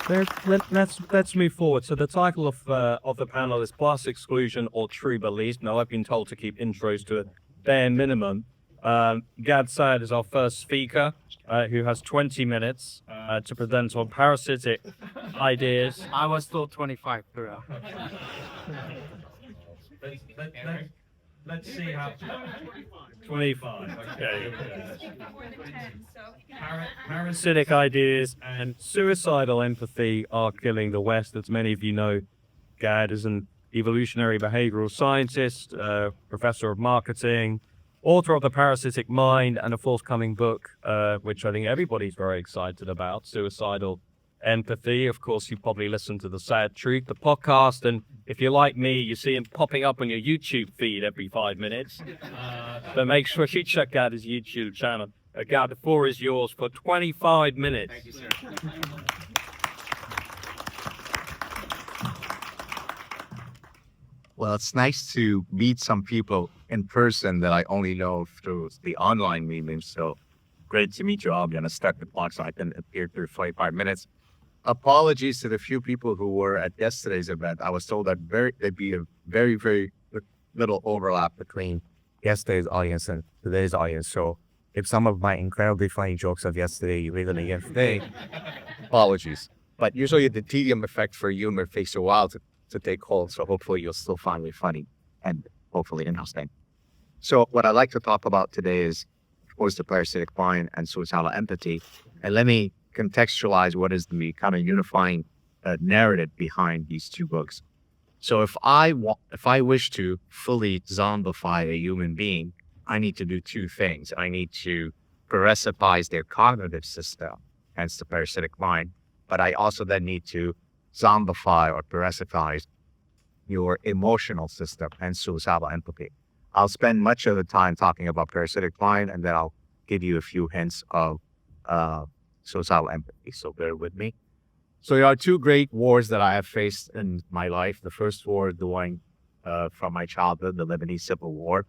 Let's move forward. So the title of the panel is Class Exclusion or True Belief. Now, I've been told to keep intros to a bare minimum. Gad Saad is our first speaker, who has 20 minutes to present on parasitic ideas. I was told 25 throughout. Let's see how. 25. Okay. Parasitic ideas and suicidal empathy are killing the West. As many of you know, Gad is an evolutionary behavioral scientist, professor of marketing, author of The Parasitic Mind, and a forthcoming book, which I think everybody's very excited about, Suicidal Empathy. Of course, you probably listen to the Sad Truth, the podcast, and if you're like me, you see him popping up on your YouTube feed every 5 minutes. But make sure you check out his YouTube channel. Gad, the floor is yours for 25 minutes. Thank you, sir. Well, it's nice to meet some people in person that I only know through the online meetings. So great to meet you all. I'm going to start the clock so I can appear through 25 minutes. Apologies to the few people who were at yesterday's event. I was told that there'd be a very, very little overlap between yesterday's audience and today's audience. So if some of my incredibly funny jokes of yesterday you read them again today, apologies. But usually the tedium effect for humor takes a while to take hold. So hopefully you'll still find me funny and hopefully interesting. So what I'd like to talk about today is, of course, the parasitic mind and suicidal empathy. And let me contextualize what is the kind of unifying narrative behind these two books. So if I wish to fully zombify a human being, I need to do two things. I need to parasitize their cognitive system, hence the parasitic mind, but I also then need to zombify or parasitize your emotional system and suicidal empathy. I'll spend much of the time talking about parasitic mind, and then I'll give you a few hints of suicidal empathy, so bear with me. So there are two great wars that I have faced in my life. The first war, the one from my childhood, the Lebanese Civil War.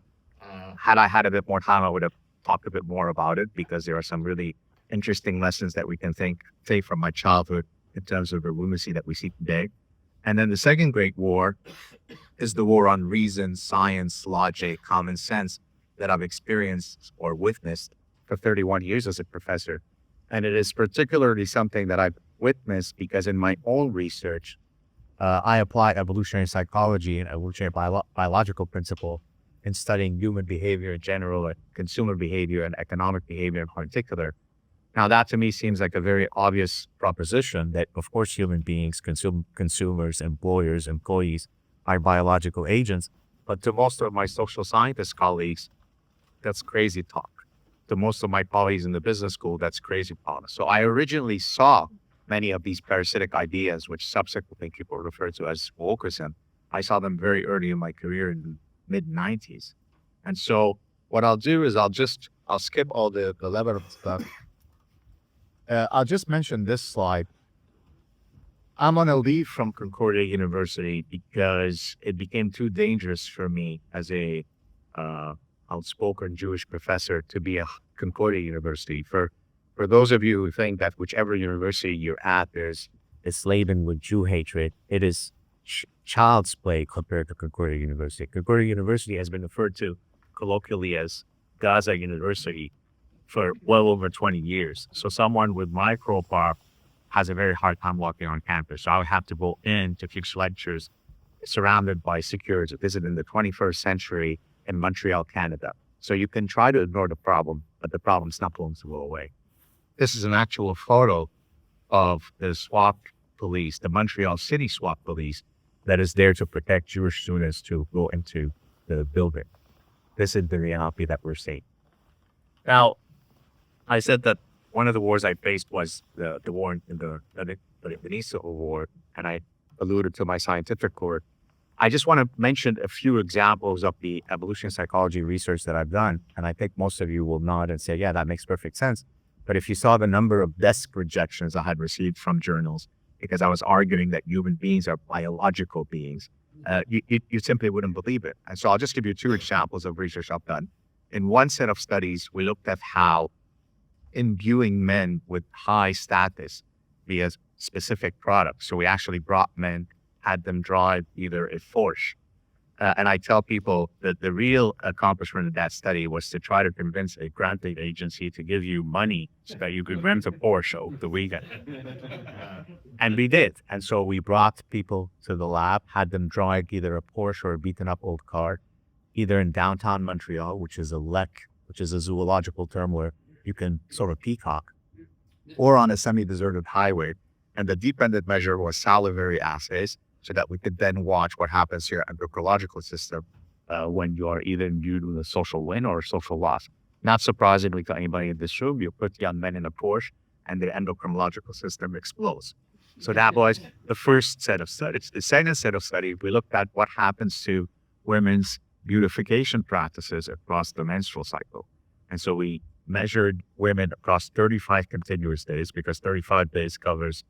Had I had a bit more time, I would have talked a bit more about it because there are some really interesting lessons that we can take from my childhood in terms of the lunacy that we see today. And then the second great war is the war on reason, science, logic, common sense that I've experienced or witnessed for 31 years as a professor. And it is particularly something that I've witnessed because in my own research, I apply evolutionary psychology and evolutionary biological principle in studying human behavior in general, and consumer behavior and economic behavior in particular. Now, that to me seems like a very obvious proposition that, of course, human beings, consumers, employers, employees are biological agents. But to most of my social scientist colleagues, that's crazy talk. To most of my colleagues in the business school, that's crazy talk. So I originally saw many of these parasitic ideas, which subsequently people refer to as wokeism. I saw them very early in my career in the mid-90s. And so what I'll do is I'll skip all the level of stuff. I'll just mention this slide. I'm on a leave from Concordia University because it became too dangerous for me as a outspoken Jewish professor to be at Concordia University. For those of you who think that whichever university you're at, it's laden with Jew hatred, it is child's play compared to Concordia University. Concordia University has been referred to colloquially as Gaza University for well over 20 years. So someone with my profile has a very hard time walking on campus. So I would have to go in to fix lectures surrounded by security. This is in the 21st century in Montreal, Canada. So you can try to ignore the problem, but the problem's not going to go away. This is an actual photo of the SWAT police, the Montreal City SWAT police, that is there to protect Jewish students to go into the building. This is the reality that we're seeing. Now, I said that one of the wars I faced was the war in the Lebanese Civil War, and I alluded to my scientific work. I just want to mention a few examples of the evolutionary psychology research that I've done, and I think most of you will nod and say, yeah, that makes perfect sense. But if you saw the number of desk rejections I had received from journals, because I was arguing that human beings are biological beings, you simply wouldn't believe it. And so I'll just give you two examples of research I've done. In one set of studies, we looked at how imbuing men with high status via specific products. So we actually brought men, had them drive either a Porsche. And I tell people that the real accomplishment of that study was to try to convince a granting agency to give you money so that you could rent a Porsche over the weekend. And we did. And so we brought people to the lab, had them drive either a Porsche or a beaten up old car, either in downtown Montreal, which is a lek, which is a zoological term where you can sort of peacock, or on a semi-deserted highway. And the dependent measure was salivary assays, so that we could then watch what happens to your endocrinological system when you are either imbued with a social win or a social loss. Not surprisingly to anybody in this room, you put young men in a Porsche and the endocrinological system explodes. So that was the first set of studies. The second set of studies, we looked at what happens to women's beautification practices across the menstrual cycle. And so we measured women across 35 continuous days, because 35 days covers,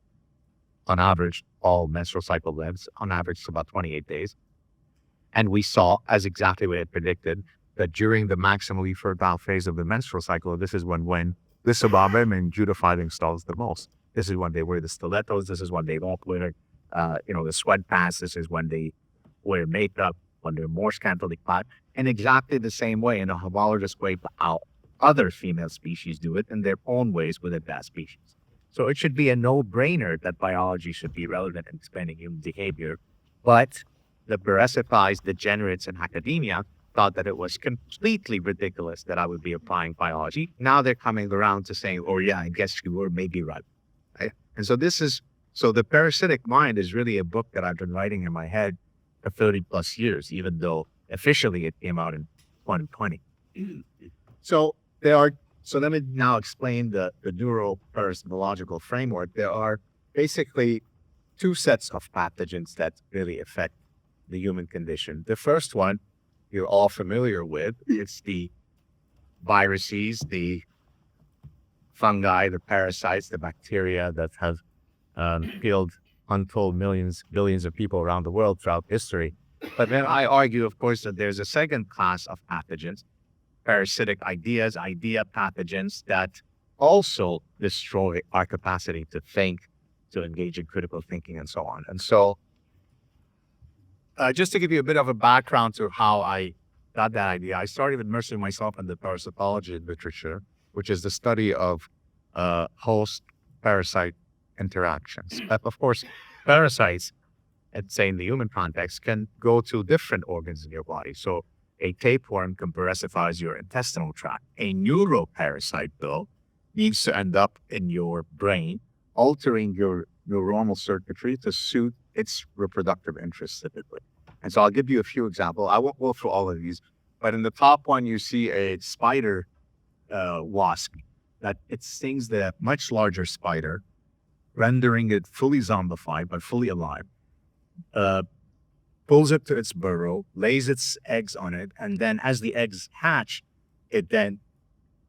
on average, all menstrual cycle lengths. On average, it's about 28 days. And we saw, as exactly what it predicted, that during the maximally fertile phase of the menstrual cycle, this is when this about women beautify themselves the most. This is when they wear the stilettos. This is when they don't wear, the sweatpants. This is when they wear makeup, when they're more scantily clad. In exactly the same way, in a homologous way, how other female species do it in their own ways with advanced species. So it should be a no-brainer that biology should be relevant in explaining human behavior. But the parasitized degenerates in academia thought that it was completely ridiculous that I would be applying biology. Now they're coming around to saying, oh yeah, I guess you were maybe right. And so the Parasitic Mind is really a book that I've been writing in my head for 30 plus years, even though officially it came out in 2020. So let me now explain the neuroparasitological framework. There are basically two sets of pathogens that really affect the human condition. The first one you're all familiar with. It's the viruses, the fungi, the parasites, the bacteria that have killed untold billions of people around the world throughout history. But then I argue, of course, that there's a second class of pathogens, parasitic idea pathogens that also destroy our capacity to think, to engage in critical thinking, and so on. And so just to give you a bit of a background to how I got that idea, I started immersing myself in the parasitology literature, which is the study of host-parasite interactions. But of course, parasites, let's say in the human context, can go to different organs in your body. So a tapeworm can parasitize your intestinal tract. A neuroparasite, though, needs to end up in your brain, altering your neuronal circuitry to suit its reproductive interests typically. And so I'll give you a few examples. I won't go through all of these, but in the top one, you see a spider wasp that it stings the much larger spider, rendering it fully zombified, but fully alive, pulls it to its burrow, lays its eggs on it, and then as the eggs hatch, they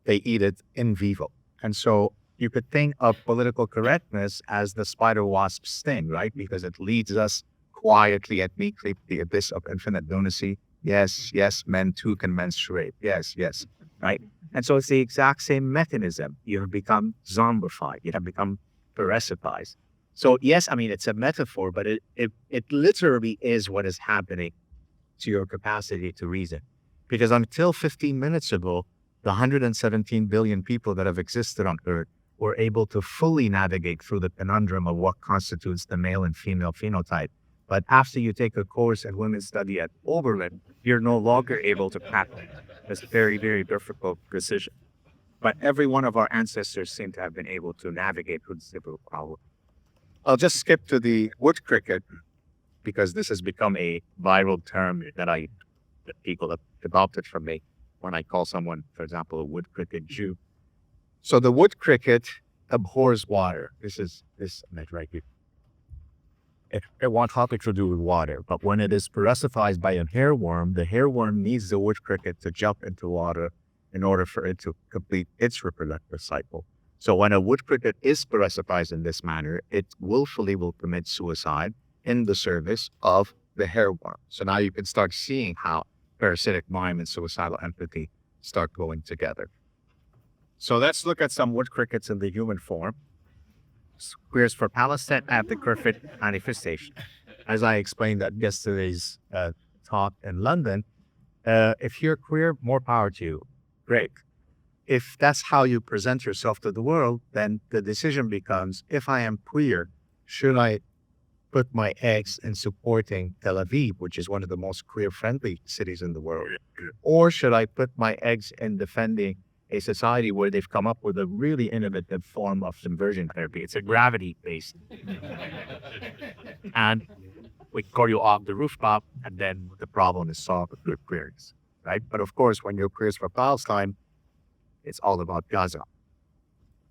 eat it in vivo. And so you could think of political correctness as the spider wasp sting, right? Because it leads us quietly and meekly to the abyss of infinite lunacy. Yes, yes, men too can menstruate. Yes, yes, right? And so it's the exact same mechanism. You have become zombified. You have become parasitized. So yes, I mean, it's a metaphor, but it literally is what is happening to your capacity to reason. Because until 15 minutes ago, the 117 billion people that have existed on Earth were able to fully navigate through the conundrum of what constitutes the male and female phenotype. But after you take a course in women's study at Oberlin, you're no longer able to tackle it. It's a very, very difficult decision. But every one of our ancestors seem to have been able to navigate through this difficult problem. I'll just skip to the wood cricket because this has become a viral term that people have adopted from me when I call someone, for example, a wood cricket Jew. So the wood cricket abhors water. This image right here. It wants nothing to do with water, but when it is parasitized by a hairworm, the hairworm needs the wood cricket to jump into water in order for it to complete its reproductive cycle. So when a wood cricket is parasitized in this manner, it willfully will commit suicide in the service of the hairworm. So now you can start seeing how parasitic mime and suicidal empathy start going together. So let's look at some wood crickets in the human form. Queers for Palestine at the Griffith Manifestation. As I explained at yesterday's talk in London, if you're queer, more power to you. Great. If that's how you present yourself to the world, then the decision becomes, if I am queer, should I put my eggs in supporting Tel Aviv, which is one of the most queer-friendly cities in the world? Or should I put my eggs in defending a society where they've come up with a really innovative form of subversion therapy? It's a gravity-based. And we call you off the rooftop, and then the problem is solved with queers, right? But of course, when you're queers for Palestine, it's all about Gaza.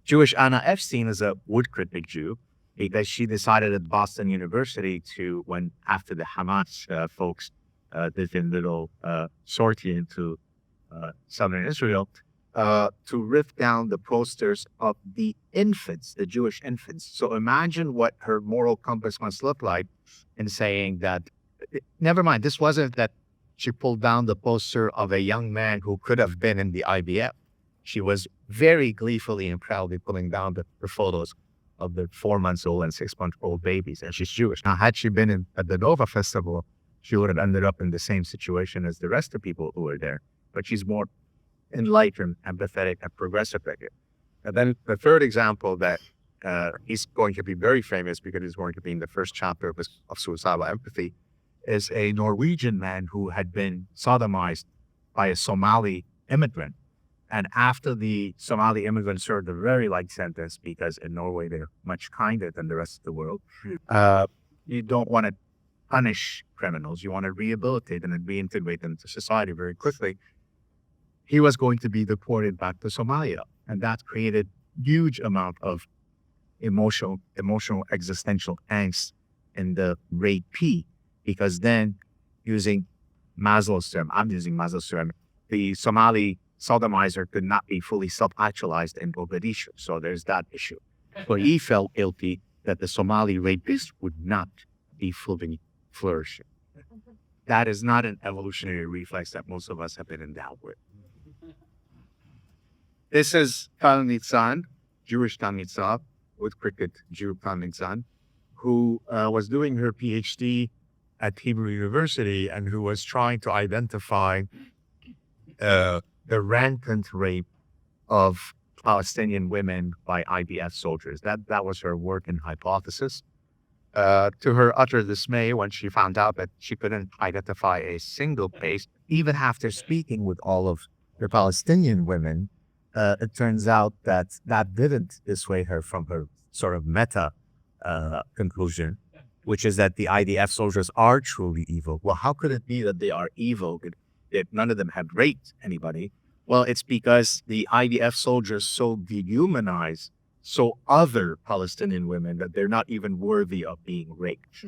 Jewish Anna Epstein is a wood critic Jew because she decided at Boston University to, when after the Hamas folks did a little sortie into southern Israel, to rip down the posters of the infants, the Jewish infants. So imagine what her moral compass must look like in saying that, never mind, this wasn't that she pulled down the poster of a young man who could have been in the IBF. She was very gleefully and proudly pulling down the photos of the 4-month-old and 6-month-old babies, and she's Jewish. Now, had she been at the Nova Festival, she would have ended up in the same situation as the rest of the people who were there. But she's more enlightened, empathetic, and progressive figure. And then the third example that is going to be very famous because it's going to be in the first chapter of Suicidal Empathy is a Norwegian man who had been sodomized by a Somali immigrant. And after the Somali immigrant served a very light sentence, because in Norway they're much kinder than the rest of the world, you don't want to punish criminals. You want to rehabilitate them and reintegrate them into society very quickly. He was going to be deported back to Somalia. And that created huge amount of emotional, existential angst in the rapee, because then using Maslow's term, I'm using Maslow's term, the Somali sodomizer could not be fully self-actualized in Mogadishu. So there's that issue. But he felt guilty that the Somali rapist would not be fully flourishing. That is not an evolutionary reflex that most of us have been endowed with. This is Tal Nitzan, Jewish Tal Nitzan, with cricket Jew Tal Nitzan, who was doing her PhD at Hebrew University and who was trying to identify the rampant rape of Palestinian women by IDF soldiers. That was her work and hypothesis. To her utter dismay, when she found out that she couldn't identify a single case, even after speaking with all of the Palestinian women, it turns out that that didn't dissuade her from her sort of meta conclusion, which is that the IDF soldiers are truly evil. Well, how could it be that they are evil if none of them had raped anybody? Well, it's because the IDF soldiers so dehumanize other Palestinian women that they're not even worthy of being raped.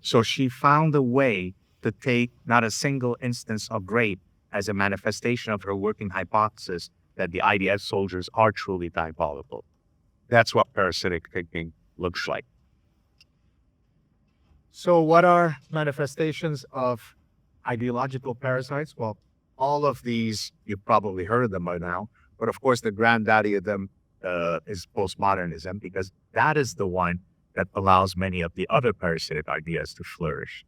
So she found a way to take not a single instance of rape as a manifestation of her working hypothesis that the IDF soldiers are truly diabolical. That's what parasitic thinking looks like. So what are manifestations of ideological parasites? Well, all of these, you've probably heard of them by now, but of course the granddaddy of them is postmodernism, because that is the one that allows many of the other parasitic ideas to flourish.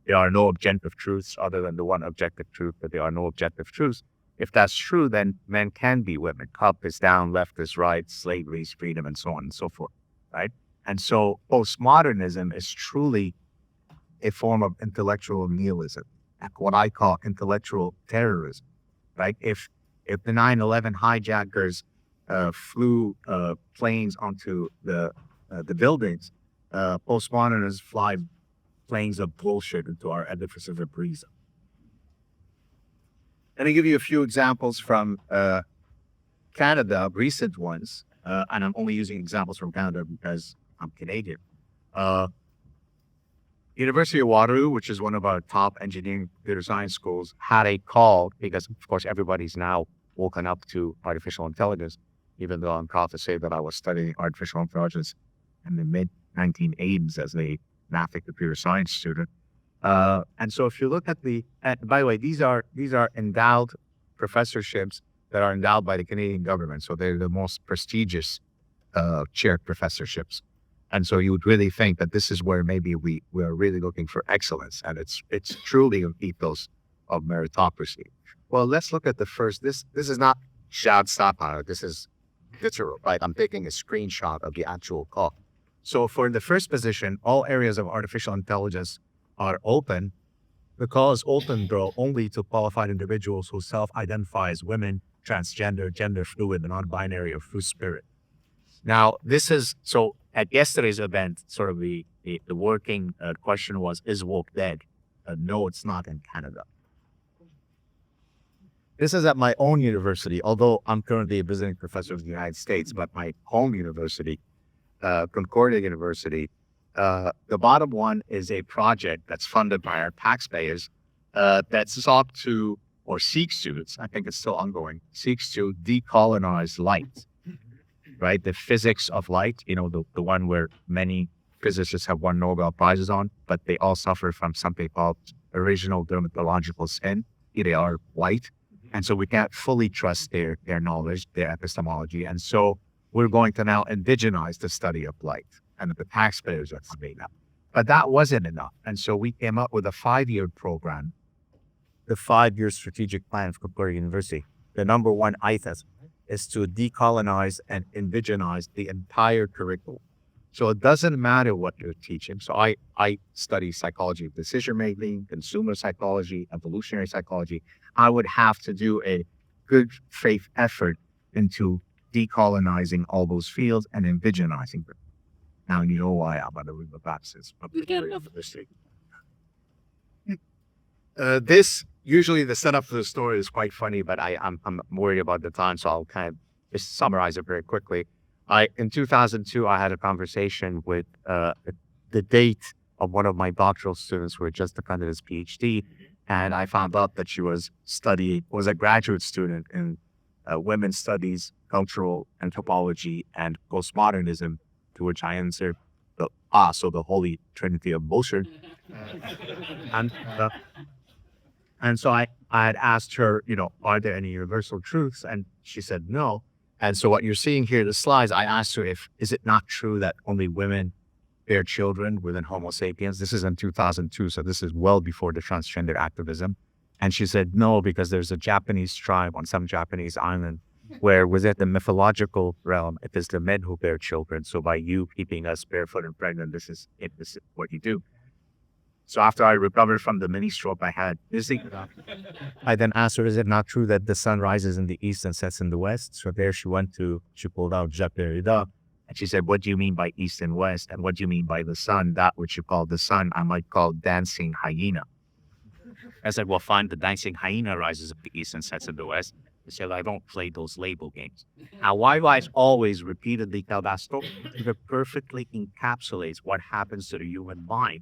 There are no objective truths other than the one objective truth, but there are no objective truths. If that's true, then men can be women. Up is down, left is right, slavery is freedom, and so on and so forth, right? And so postmodernism is truly a form of intellectual nihilism, what I call intellectual terrorism, right? If the 9/11 hijackers flew planes onto the buildings, postmodernists fly planes of bullshit into our edifices of reason. Let me give you a few examples from Canada, recent ones, and I'm only using examples from Canada because I'm Canadian. University of Waterloo, which is one of our top engineering computer science schools, had a call because, of course, everybody's now woken up to artificial intelligence, even though I'm proud to say that I was studying artificial intelligence in the mid-1980s as a math and computer science student. And so if you look at by the way, these are endowed professorships that are endowed by the Canadian government. So they're the most prestigious chair professorships. And so you would really think that this is where maybe we are really looking for excellence, and it's truly an ethos of meritocracy. Well, let's look at the first. This is not Gad Saad. This is literal, right? I'm taking a screenshot of the actual call. So for the first position, all areas of artificial intelligence are open. The call is open, though, only to qualified individuals who self-identify as women, transgender, gender fluid, non-binary, or true spirit. Now, this is so. At yesterday's event, sort of the working question was, "Is woke dead?" No, it's not in Canada. This is at my own university, although I'm currently a visiting professor of the United States, but my home university, Concordia University, the bottom one is a project that's funded by our taxpayers that sought to, or seeks to, I think it's still ongoing, seeks to decolonize light, right? The physics of light, the one where many physicists have won Nobel Prizes on, but they all suffer from something called original dermatological sin. They are white. And so we can't fully trust their knowledge, their epistemology. And so we're going to now indigenize the study of light, and the taxpayers are funding that. But that wasn't enough. And so we came up with a 5-year program, the 5-year strategic plan for Concordia University. The number one item is to decolonize and indigenize the entire curriculum. So it doesn't matter what you're teaching. So I study psychology of decision-making, consumer psychology, evolutionary psychology. I would have to do a good faith effort into decolonizing all those fields and indigenizing them. Now you know why I'm going to read the boxes. Usually the setup for the story is quite funny, but I'm worried about the time, so I'll kind of just summarize it very quickly. In 2002, I had a conversation with the date of one of my doctoral students who had just defended his PhD, and I found out that she was a graduate student in women's studies, cultural anthropology, and postmodernism, to which I answered so the holy trinity of bullshit. And so I had asked her, are there any universal truths? And she said no. And so what you're seeing here, the slides, I asked her is it not true that only women bear children within Homo sapiens? This is in 2002, so this is well before the transgender activism. And she said no, because there's a Japanese tribe on some Japanese island where within the mythological realm, it is the men who bear children. So by you keeping us barefoot and pregnant, this is what you do. So after I recovered from the mini stroke I had, I then asked her, is it not true that the sun rises in the east and sets in the west? So there she pulled out Jacques Derrida, and she said, what do you mean by east and west? And what do you mean by the sun? That which you call the sun, I might call dancing hyena. I said, well, fine, the dancing hyena rises in the east and sets in the west. She said, I don't play those label games. Now, why do I always repeatedly tell that story? It perfectly encapsulates what happens to the human mind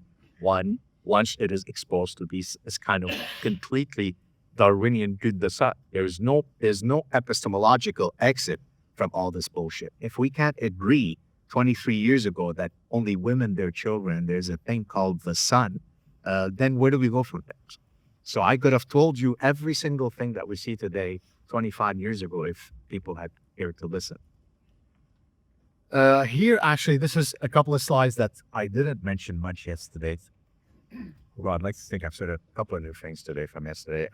once it is exposed to this kind of completely Darwinian good the sun. There's no epistemological exit from all this bullshit. If we can't agree 23 years ago that only women bear children, there's a thing called the sun, then where do we go from there? So I could have told you every single thing that we see today 25 years ago if people had cared to listen. Here, actually, this is a couple of slides that I didn't mention much yesterday. Well, I'd like to think I've said a couple of new things today from yesterday.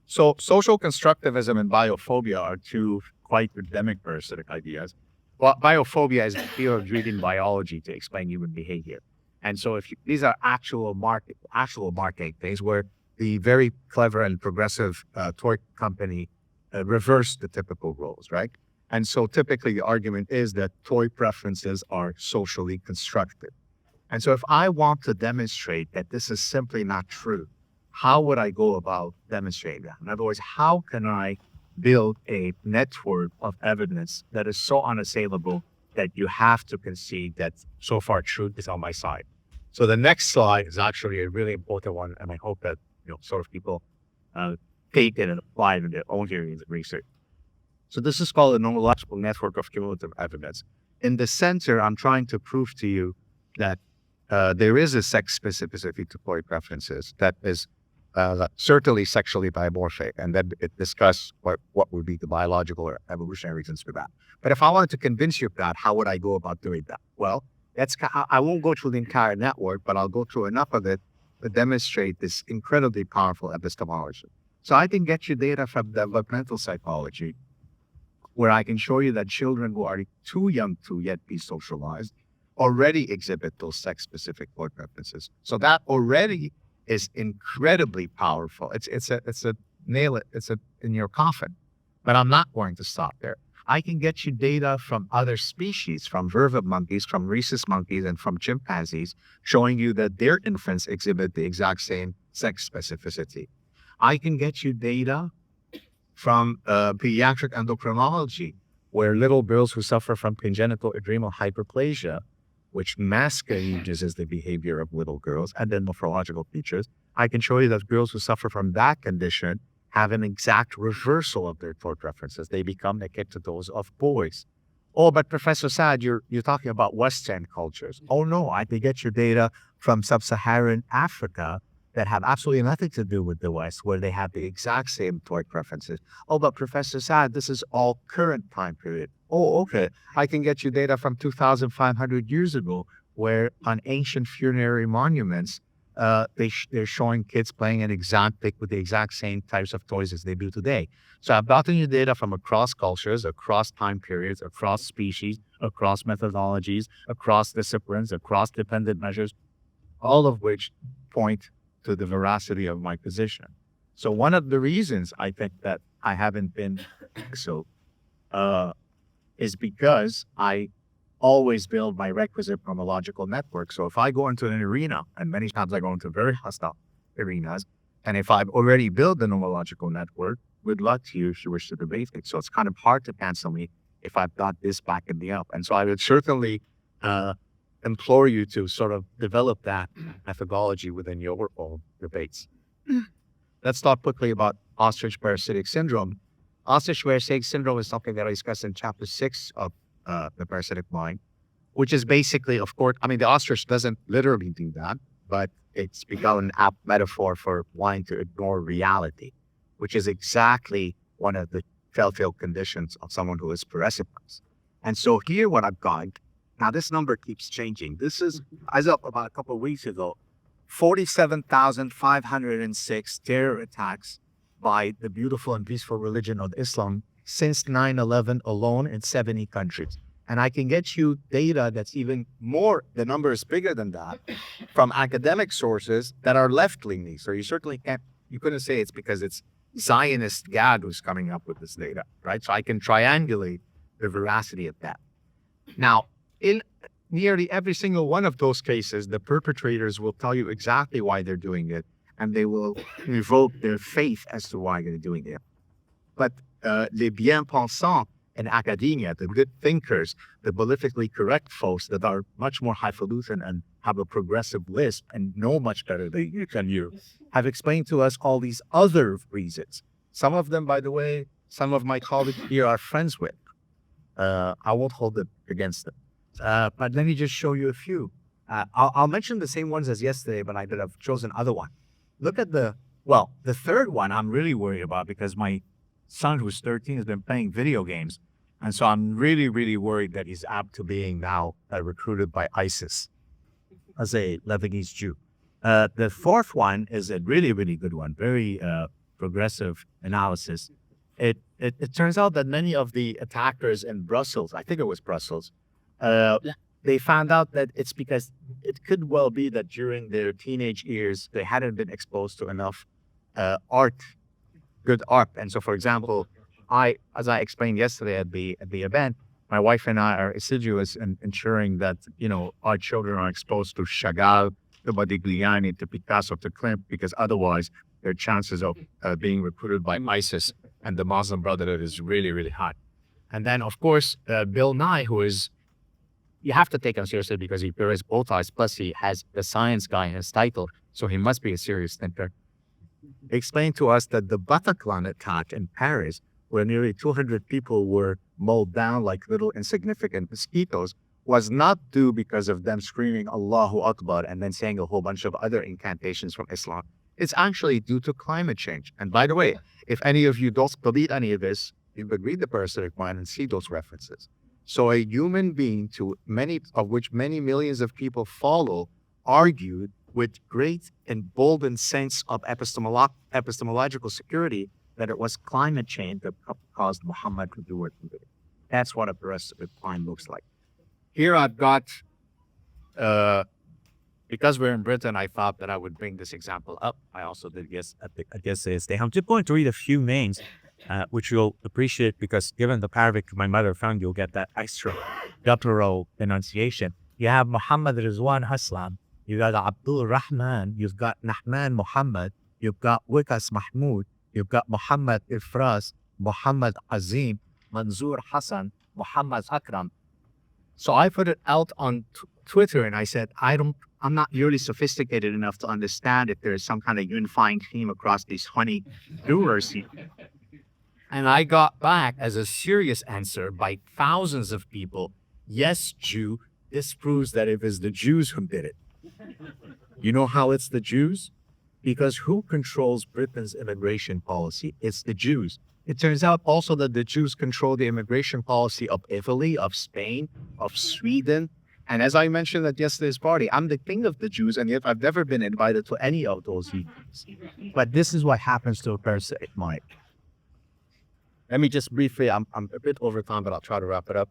So social constructivism and biophobia are two quite academic parasitic ideas. Well, biophobia is the fear of reading biology to explain human behavior. And so these are actual marketing things where the very clever and progressive toy company reversed the typical roles, right? And so typically the argument is that toy preferences are socially constructed. And so if I want to demonstrate that this is simply not true, how would I go about demonstrating that? In other words, how can I build a network of evidence that is so unassailable that you have to concede that so far truth is on my side? So the next slide is actually a really important one, and I hope that sort of people take it and apply it in their own areas of research. So this is called a neurological network of cumulative evidence. In the center, I'm trying to prove to you that there is a sex specificity to toy preferences that is certainly sexually dimorphic, and then it discuss what would be the biological or evolutionary reasons for that. But if I wanted to convince you of that, how would I go about doing that? Well, I won't go through the entire network, but I'll go through enough of it to demonstrate this incredibly powerful epistemology. So I can get you data from developmental psychology, where I can show you that children who are too young to yet be socialized already exhibit those sex-specific void preferences. So that already is incredibly powerful. It's a nail it. It's a in your coffin. But I'm not going to stop there. I can get you data from other species, from vervet monkeys, from rhesus monkeys, and from chimpanzees, showing you that their infants exhibit the exact same sex specificity. I can get you data from pediatric endocrinology, where little girls who suffer from congenital adrenal hyperplasia, which masquerades as the behavior of little girls, and then morphological features, I can show you that girls who suffer from that condition have an exact reversal of their thought preferences. They become akin to those of boys. Oh, but Professor Saad, you're talking about Western cultures. Oh no, I can get your data from sub-Saharan Africa that have absolutely nothing to do with the West, where they have the exact same thought preferences. Oh, but Professor Saad, this is all current time period. Oh, okay. I can get you data from 2,500 years ago, where on ancient funerary monuments, they're showing kids playing with the exact same types of toys as they do today. So I've gotten you data from across cultures, across time periods, across species, across methodologies, across disciplines, across dependent measures, all of which point to the veracity of my position. So one of the reasons I think that I haven't been so is because I always build my requisite chronological network. So if I go into an arena, and many times I go into very hostile arenas, and if I've already built the nomological network, good luck to you if you wish to debate it. So it's kind of hard to cancel me if I've got this backing me up. And so I would certainly implore you to sort of develop that methodology within your own debates. Let's talk quickly about ostrich parasitic syndrome. Ostrich parasitic syndrome is something that I discussed in chapter 6 of the parasitic mind, which is basically, of course, I mean, the ostrich doesn't literally do that, but it's become an apt metaphor for wanting to ignore reality, which is exactly one of the telltale conditions of someone who is parasitized. And so here what I've got, now this number keeps changing. This is, as of about a couple of weeks ago, 47,506 terror attacks by the beautiful and peaceful religion of Islam since 9/11 alone in 70 countries. And I can get you data that's even more, the number is bigger than that, from academic sources that are left-leaning. So you certainly you couldn't say it's because it's Zionist Gad who's coming up with this data, right? So I can triangulate the veracity of that. Now, in nearly every single one of those cases, the perpetrators will tell you exactly why they're doing it, and they will revoke their faith as to why they're doing it. But les bien-pensants in academia, the good thinkers, the politically correct folks that are much more highfalutin and have a progressive lisp and know much better than you can, have explained to us all these other reasons. Some of them, by the way, some of my colleagues here are friends with. I won't hold it against them. But let me just show you a few. I'll mention the same ones as yesterday, but I could have chosen other one. Look at the third one I'm really worried about because my son, who's 13, has been playing video games. And so I'm really, really worried that he's apt to being now recruited by ISIS as a Lebanese Jew. The fourth one is a really, really good one, very progressive analysis. It turns out that many of the attackers in Brussels, I think it was Brussels, they found out that it's because it could well be that during their teenage years, they hadn't been exposed to enough good art. And so, for example, as I explained yesterday at the event, my wife and I are assiduous in ensuring that, our children are exposed to Chagall, to Modigliani, to Picasso, to Klimt, because otherwise their chances of being recruited by ISIS and the Muslim Brotherhood is really, really high. And then, of course, Bill Nye, who is, you have to take him seriously because he wears bow ties, plus he has the science guy in his title, so he must be a serious thinker. Explained to us that the Bataclan attack in Paris, where nearly 200 people were mowed down like little insignificant mosquitoes, was not due because of them screaming Allahu Akbar and then saying a whole bunch of other incantations from Islam. It's actually due to climate change. And by the way, if any of you don't believe any of this, you could read the Parasitic Mind and see those references. So a human being, to many of which many millions of people follow, argued with great emboldened sense of epistemological security that it was climate change that caused Muhammad to do what he did. That's what a parasitic climb looks like. Here I've got, because we're in Britain, I thought that I would bring this example up. I also did guess this. I'm just going to read a few names, which you'll appreciate because given the Arabic my mother found, you'll get that extra guttural enunciation. You have Muhammad Rizwan Haslam, you got Abdul Rahman, you've got Nahman Muhammad, you've got Wikas Mahmoud, you've got Muhammad Ifras, Muhammad Azim, Manzoor Hassan, Muhammad Akram. So I put it out on Twitter and I said, I'm not really sophisticated enough to understand if there is some kind of unifying theme across these 20 doers. And I got back as a serious answer by thousands of people, yes, Jew, this proves that it is the Jews who did it. You know how it's the Jews? Because who controls Britain's immigration policy? It's the Jews. It turns out also that the Jews control the immigration policy of Italy, of Spain, of Sweden. And as I mentioned at yesterday's party, I'm the king of the Jews, and yet I've never been invited to any of those meetings. But this is what happens to a parasitic mind. Let me just briefly, I'm a bit over time, but I'll try to wrap it up.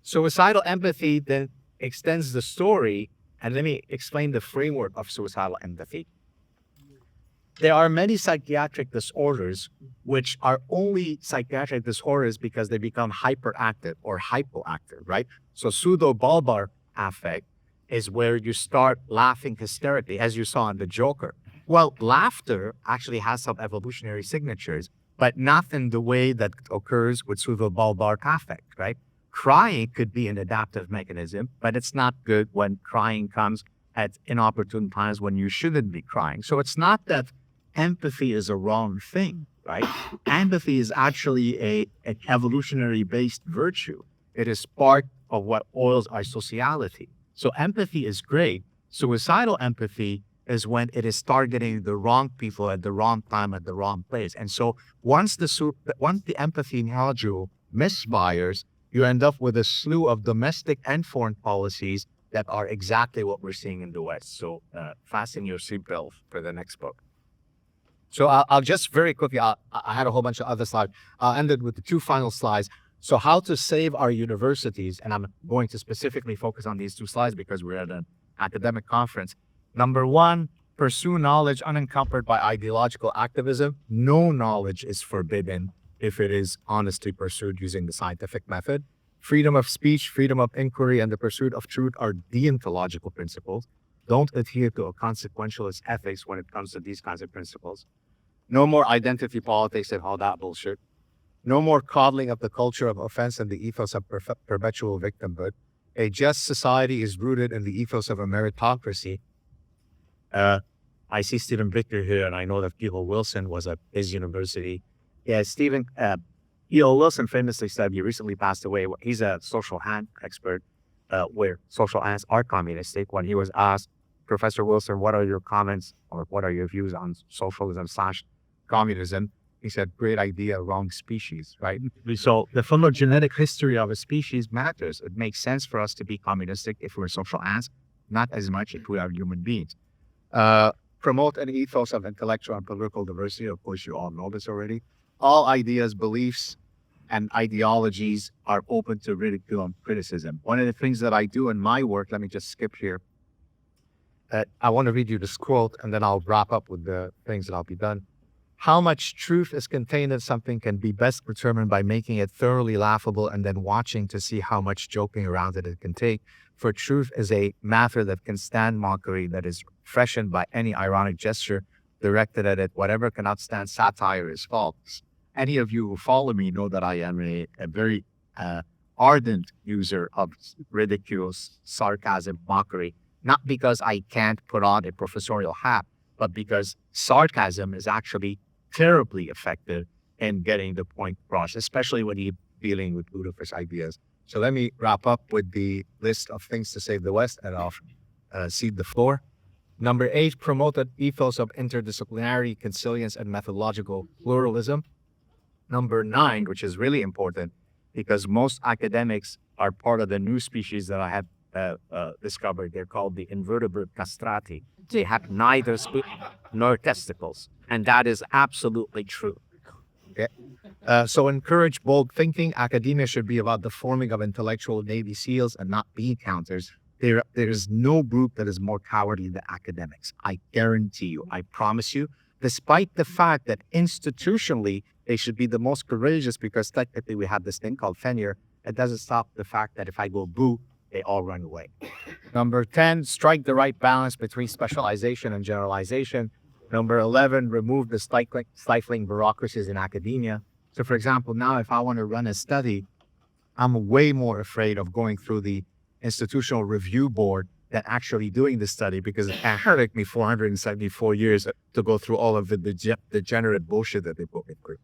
Suicidal empathy then extends the story, and let me explain the framework of suicidal empathy. There are many psychiatric disorders which are only psychiatric disorders because they become hyperactive or hypoactive, right? So pseudo-bulbar affect is where you start laughing hysterically, as you saw in the Joker. Well, laughter actually has some evolutionary signatures, but not in the way that occurs with pseudo-bulbar affect, right? Crying could be an adaptive mechanism, but it's not good when crying comes at inopportune times when you shouldn't be crying. So it's not that empathy is a wrong thing, right? Empathy is actually an evolutionary-based virtue. It is part of what oils our sociality. So empathy is great. Suicidal empathy is when it is targeting the wrong people at the wrong time at the wrong place. And so once the empathy module misfires, you end up with a slew of domestic and foreign policies that are exactly what we're seeing in the West. So fasten your seatbelt for the next book. So I'll just very quickly, I had a whole bunch of other slides. I'll end it with the two final slides. So how to save our universities, and I'm going to specifically focus on these two slides because we're at an academic conference. Number one, pursue knowledge unencumbered by ideological activism. No knowledge is forbidden if it is honestly pursued using the scientific method. Freedom of speech, freedom of inquiry, and the pursuit of truth are deontological principles. Don't adhere to a consequentialist ethics when it comes to these kinds of principles. No more identity politics and all that bullshit. No more coddling of the culture of offense and the ethos of perpetual victimhood. A just society is rooted in the ethos of a meritocracy. I see Stephen Victor here, and I know that E.O. Wilson was at his university. Yeah, E.O. Wilson famously said, he recently passed away. He's a social ant expert, where social ants are communistic. When he was asked, Professor Wilson, what are your comments or what are your views on socialism/communism? He said, great idea, wrong species, right? So the phylogenetic history of a species matters. It makes sense for us to be communistic if we're social ants, not as much if we are human beings. Promote an ethos of intellectual and political diversity. Of course, you all know this already. All ideas, beliefs, and ideologies are open to ridicule and criticism. One of the things that I do in my work, let me just skip here. I want to read you this quote, and then I'll wrap up with the things that I'll be done. How much truth is contained in something can be best determined by making it thoroughly laughable and then watching to see how much joking around it can take. For truth is a matter that can stand mockery, that is freshened by any ironic gesture directed at it. Whatever cannot stand satire is false. Any of you who follow me know that I am a very ardent user of ridicule, sarcasm, mockery, not because I can't put on a professorial hat, but because sarcasm is actually terribly effective in getting the point across, especially when you're dealing with ludicrous ideas. So let me wrap up with the list of things to save the West, and I'll cede the floor. Number 8, promote an ethos of interdisciplinarity, consilience, and methodological pluralism. Number 9, which is really important, because most academics are part of the new species that I have discovered. They're called the invertebrate castrati. They have neither sperm nor testicles, and that is absolutely true. So encourage bold thinking. Academia should be about the forming of intellectual Navy SEALs and not bean counters. There is no group that is more cowardly than academics. I guarantee you, I promise you, despite the fact that institutionally they should be the most courageous because technically we have this thing called tenure. It doesn't stop the fact that if I go boo, they all run away. Number 10, strike the right balance between specialization and generalization. Number 11, remove the stifling bureaucracies in academia. So for example, now if I want to run a study, I'm way more afraid of going through the institutional review board than actually doing the study because it took me 474 years to go through all of the degenerate bullshit that they put me through.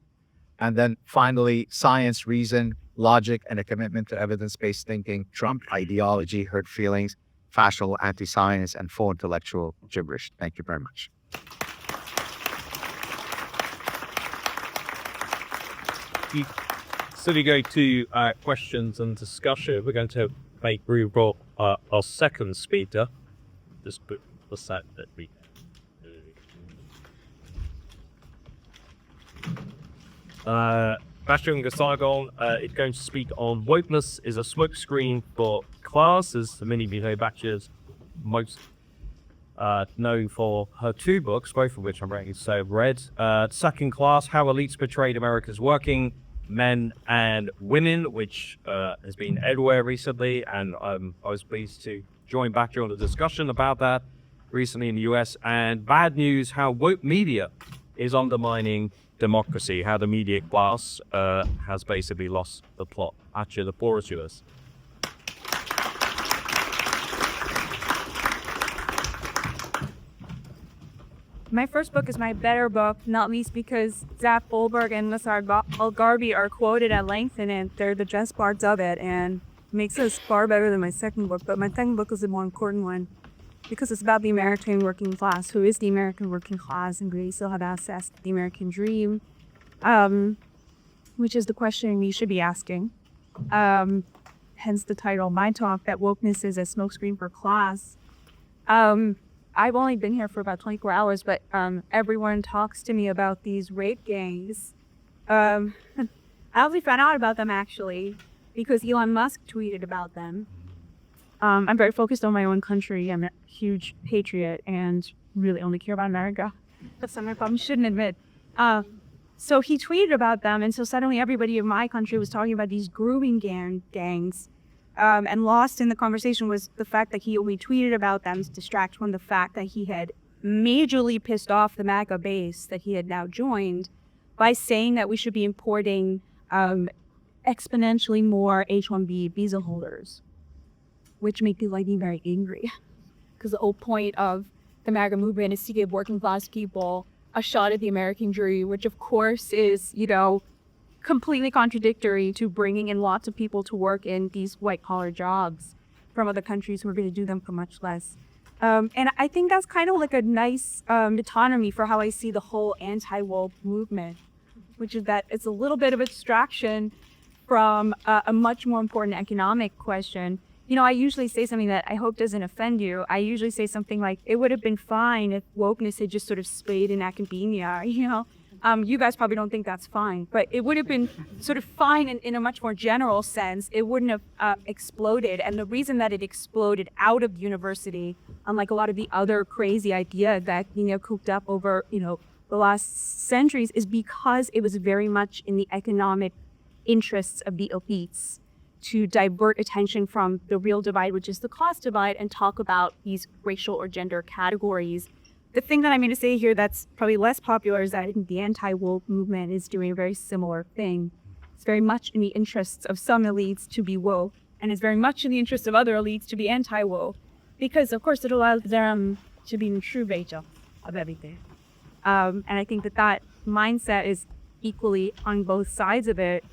And then finally, science, reason, logic, and a commitment to evidence-based thinking, trump ideology, hurt feelings, factual anti-science, and full intellectual gibberish. Thank you very much. So we go to questions and discussion. We're going to make room for our second speaker. Just put the set that we. Batya Ungar-Sargon is going to speak on wokeness is a smokescreen for class, as many of you know. Batya is most known for her two books, both of which I'm ready to have read. Second Class, How Elites Betrayed America's Working Men and Women, which has been everywhere recently, and I was pleased to join Batya on the discussion about that recently in the US. And Bad News, How Woke Media is Undermining Democracy, how the media class has basically lost the plot. Batya, the floor is yours. My first book is my better book, not least because Zach Goldberg and Nassar Al-Gharbi are quoted at length in it. They're the best parts of it, and makes us far better than my second book. But my second book is the more important one because it's about the American working class. Who is the American working class, and do they still have access to the American dream? Which is the question we should be asking. Hence the title of my talk, that wokeness is a smokescreen for class. I've only been here for about 24 hours, but everyone talks to me about these rape gangs. I only found out about them, actually, because Elon Musk tweeted about them. I'm very focused on my own country. I'm a huge patriot and really only care about America. That's something I probably shouldn't admit. So he tweeted about them, and so suddenly everybody in my country was talking about these grooming gangs. And lost in the conversation was the fact that he only tweeted about them to distract from the fact that he had majorly pissed off the MAGA base that he had now joined by saying that we should be importing exponentially more H-1B visa holders, which made me like me very angry. Because the whole point of the MAGA movement is to give working class people a shot at the American dream, which of course is, you know, completely contradictory to bringing in lots of people to work in these white-collar jobs from other countries who are going to do them for much less. And I think that's kind of like a nice metonymy for how I see the whole anti-woke movement, which is that it's a little bit of a distraction from a much more important economic question. You know, I usually say something that I hope doesn't offend you. I usually say something like, it would have been fine if wokeness had just sort of stayed in academia, you know? You guys probably don't think that's fine, but it would have been sort of fine in a much more general sense. It wouldn't have exploded. And the reason that it exploded out of university, unlike a lot of the other crazy ideas that, you know, cooked up over, you know, the last centuries, is because it was very much in the economic interests of the elites to divert attention from the real divide, which is the class divide, and talk about these racial or gender categories. The thing that I'm going to say here that's probably less popular is that I think the anti-woke movement is doing a very similar thing. It's very much in the interests of some elites to be woke, and it's very much in the interests of other elites to be anti-woke, because of course it allows them to be in true beta of everything. And I think that that mindset is equally on both sides of it.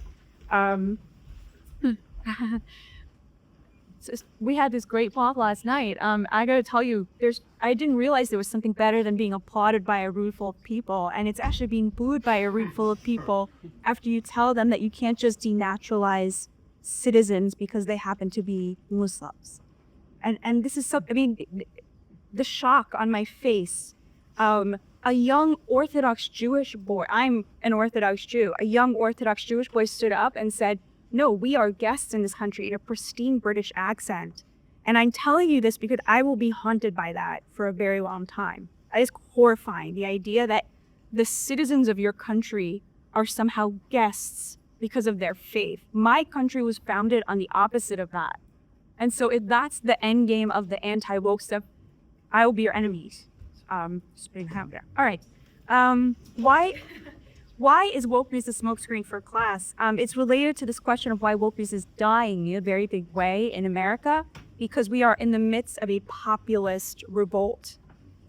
So we had this great talk last night. I gotta tell you, I didn't realize there was something better than being applauded by a room full of people, and it's actually being booed by a room full of people after you tell them that you can't just denaturalize citizens because they happen to be Muslims. And this is so, I mean, the shock on my face. A young Orthodox Jewish boy, I'm an Orthodox Jew, a young Orthodox Jewish boy stood up and said, no, we are guests in this country, in a pristine British accent. And I'm telling you this because I will be haunted by that for a very long time. It is horrifying, the idea that the citizens of your country are somehow guests because of their faith. My country was founded on the opposite of that. And so if that's the end game of the anti-woke stuff, I will be your enemies. All right. Why is wokeness a smokescreen for class? It's related to this question of why wokeness is dying in a very big way in America, because we are in the midst of a populist revolt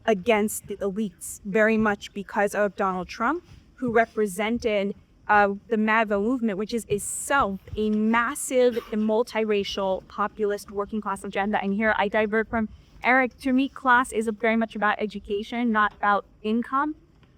against the elites, very much because of Donald Trump, who represented the MAGA movement, which is itself a massive and multiracial populist working class agenda. And here I divert from Eric. To me, class is very much about education, not about income.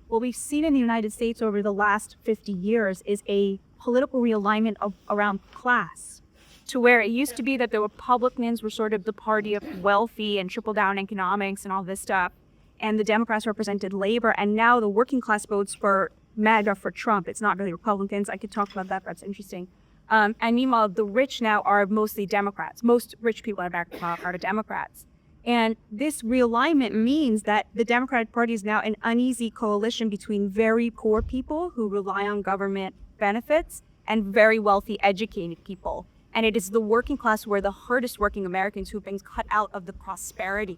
What we've seen in the United States over the last 50 years is a political realignment around class, to where it used to be that the Republicans were sort of the party of wealthy and trickle-down economics and all this stuff, and the Democrats represented labor, and now the working class votes for MAGA for Trump. It's not really Republicans. I could talk about that, that's interesting. And meanwhile, the rich now are mostly Democrats. Most rich people in America are Democrats. And this realignment means that the Democratic Party is now an uneasy coalition between very poor people who rely on government benefits and very wealthy, educated people. And it is the working class who are the hardest working Americans who've been cut out of the prosperity.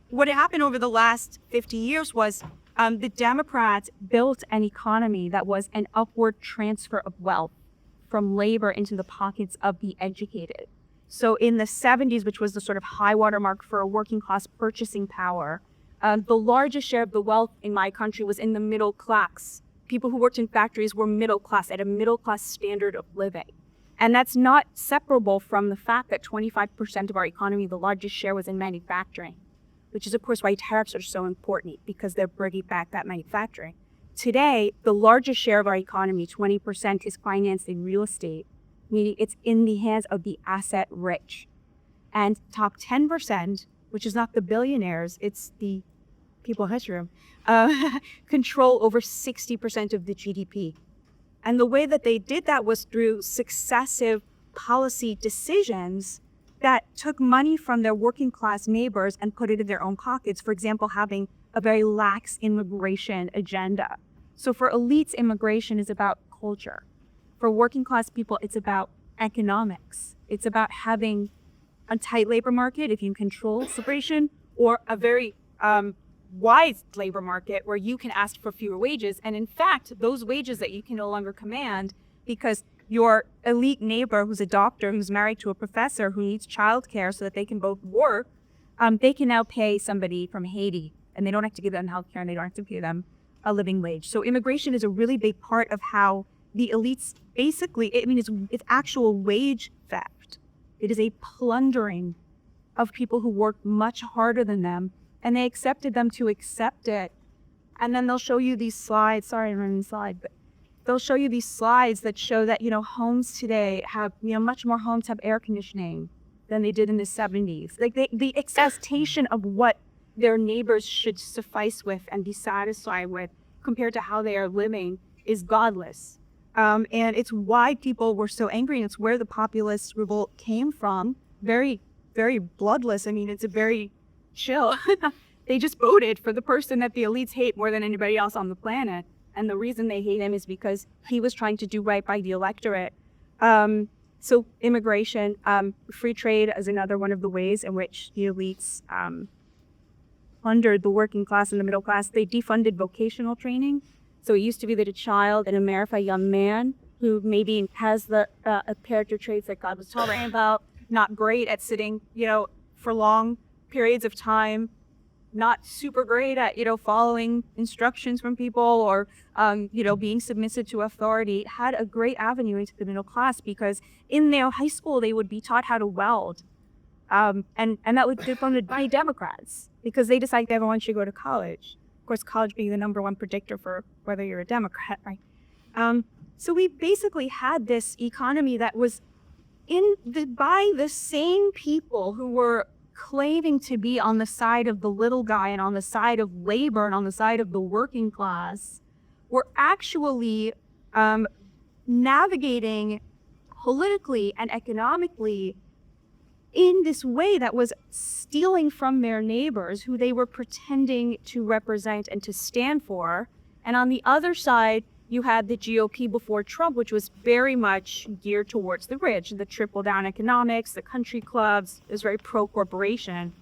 What happened over the last 50 years was the Democrats built an economy that was an upward transfer of wealth from labor into the pockets of the educated. So in the 70s, which was the sort of high watermark for a working class purchasing power, the largest share of the wealth in my country was in the middle class. People who worked in factories were middle class, at a middle class standard of living. And that's not separable from the fact that 25% of our economy, the largest share, was in manufacturing, which is, of course, why tariffs are so important, because they're bringing back that manufacturing. Today, the largest share of our economy, 20%, is financed in real estate, meaning it's in the hands of the asset rich. And top 10%, which is not the billionaires, it's the people in this room, control over 60% of the GDP. And the way that they did that was through successive policy decisions that took money from their working class neighbors and put it in their own pockets. For example, having a very lax immigration agenda. So for elites, immigration is about culture. For working class people, it's about economics. It's about having a tight labor market if you control suppression, or a very wise labor market where you can ask for fewer wages. And in fact, those wages that you can no longer command because your elite neighbor who's a doctor, who's married to a professor, who needs childcare so that they can both work, they can now pay somebody from Haiti, and they don't have to give them health care, and they don't have to pay them a living wage. So immigration is a really big part of how the elites basically, it's actual wage theft. It is a plundering of people who work much harder than them, and they accepted them to accept it. And then they'll show you these slides, sorry I'm running the slide, but they'll show you these slides that show that, homes today have, much more homes have air conditioning than they did in the 70s. Like the expectation of what their neighbors should suffice with and be satisfied with compared to how they are living is godless. And it's why people were so angry, and it's where the populist revolt came from. Very, very bloodless. It's a very chill. They just voted for the person that the elites hate more than anybody else on the planet. And the reason they hate him is because he was trying to do right by the electorate. So immigration, free trade is another one of the ways in which the elites plundered the working class and the middle class. They defunded vocational training. So it used to be that a child in America, a young man who maybe has the character traits that God was talking about, not great at sitting, for long periods of time, not super great at, following instructions from people or, being submissive to authority, had a great avenue into the middle class because in their high school, they would be taught how to weld. And that was funded by Democrats because they decided everyone should go to college. Of course, college being the number one predictor for whether you're a Democrat, right? So we basically had this economy that was by the same people who were claiming to be on the side of the little guy and on the side of labor and on the side of the working class, were actually navigating politically and economically in this way that was stealing from their neighbors who they were pretending to represent and to stand for. And on the other side, you had the GOP before Trump, which was very much geared towards the rich, the trickle-down economics, the country clubs. It was very pro-corporation.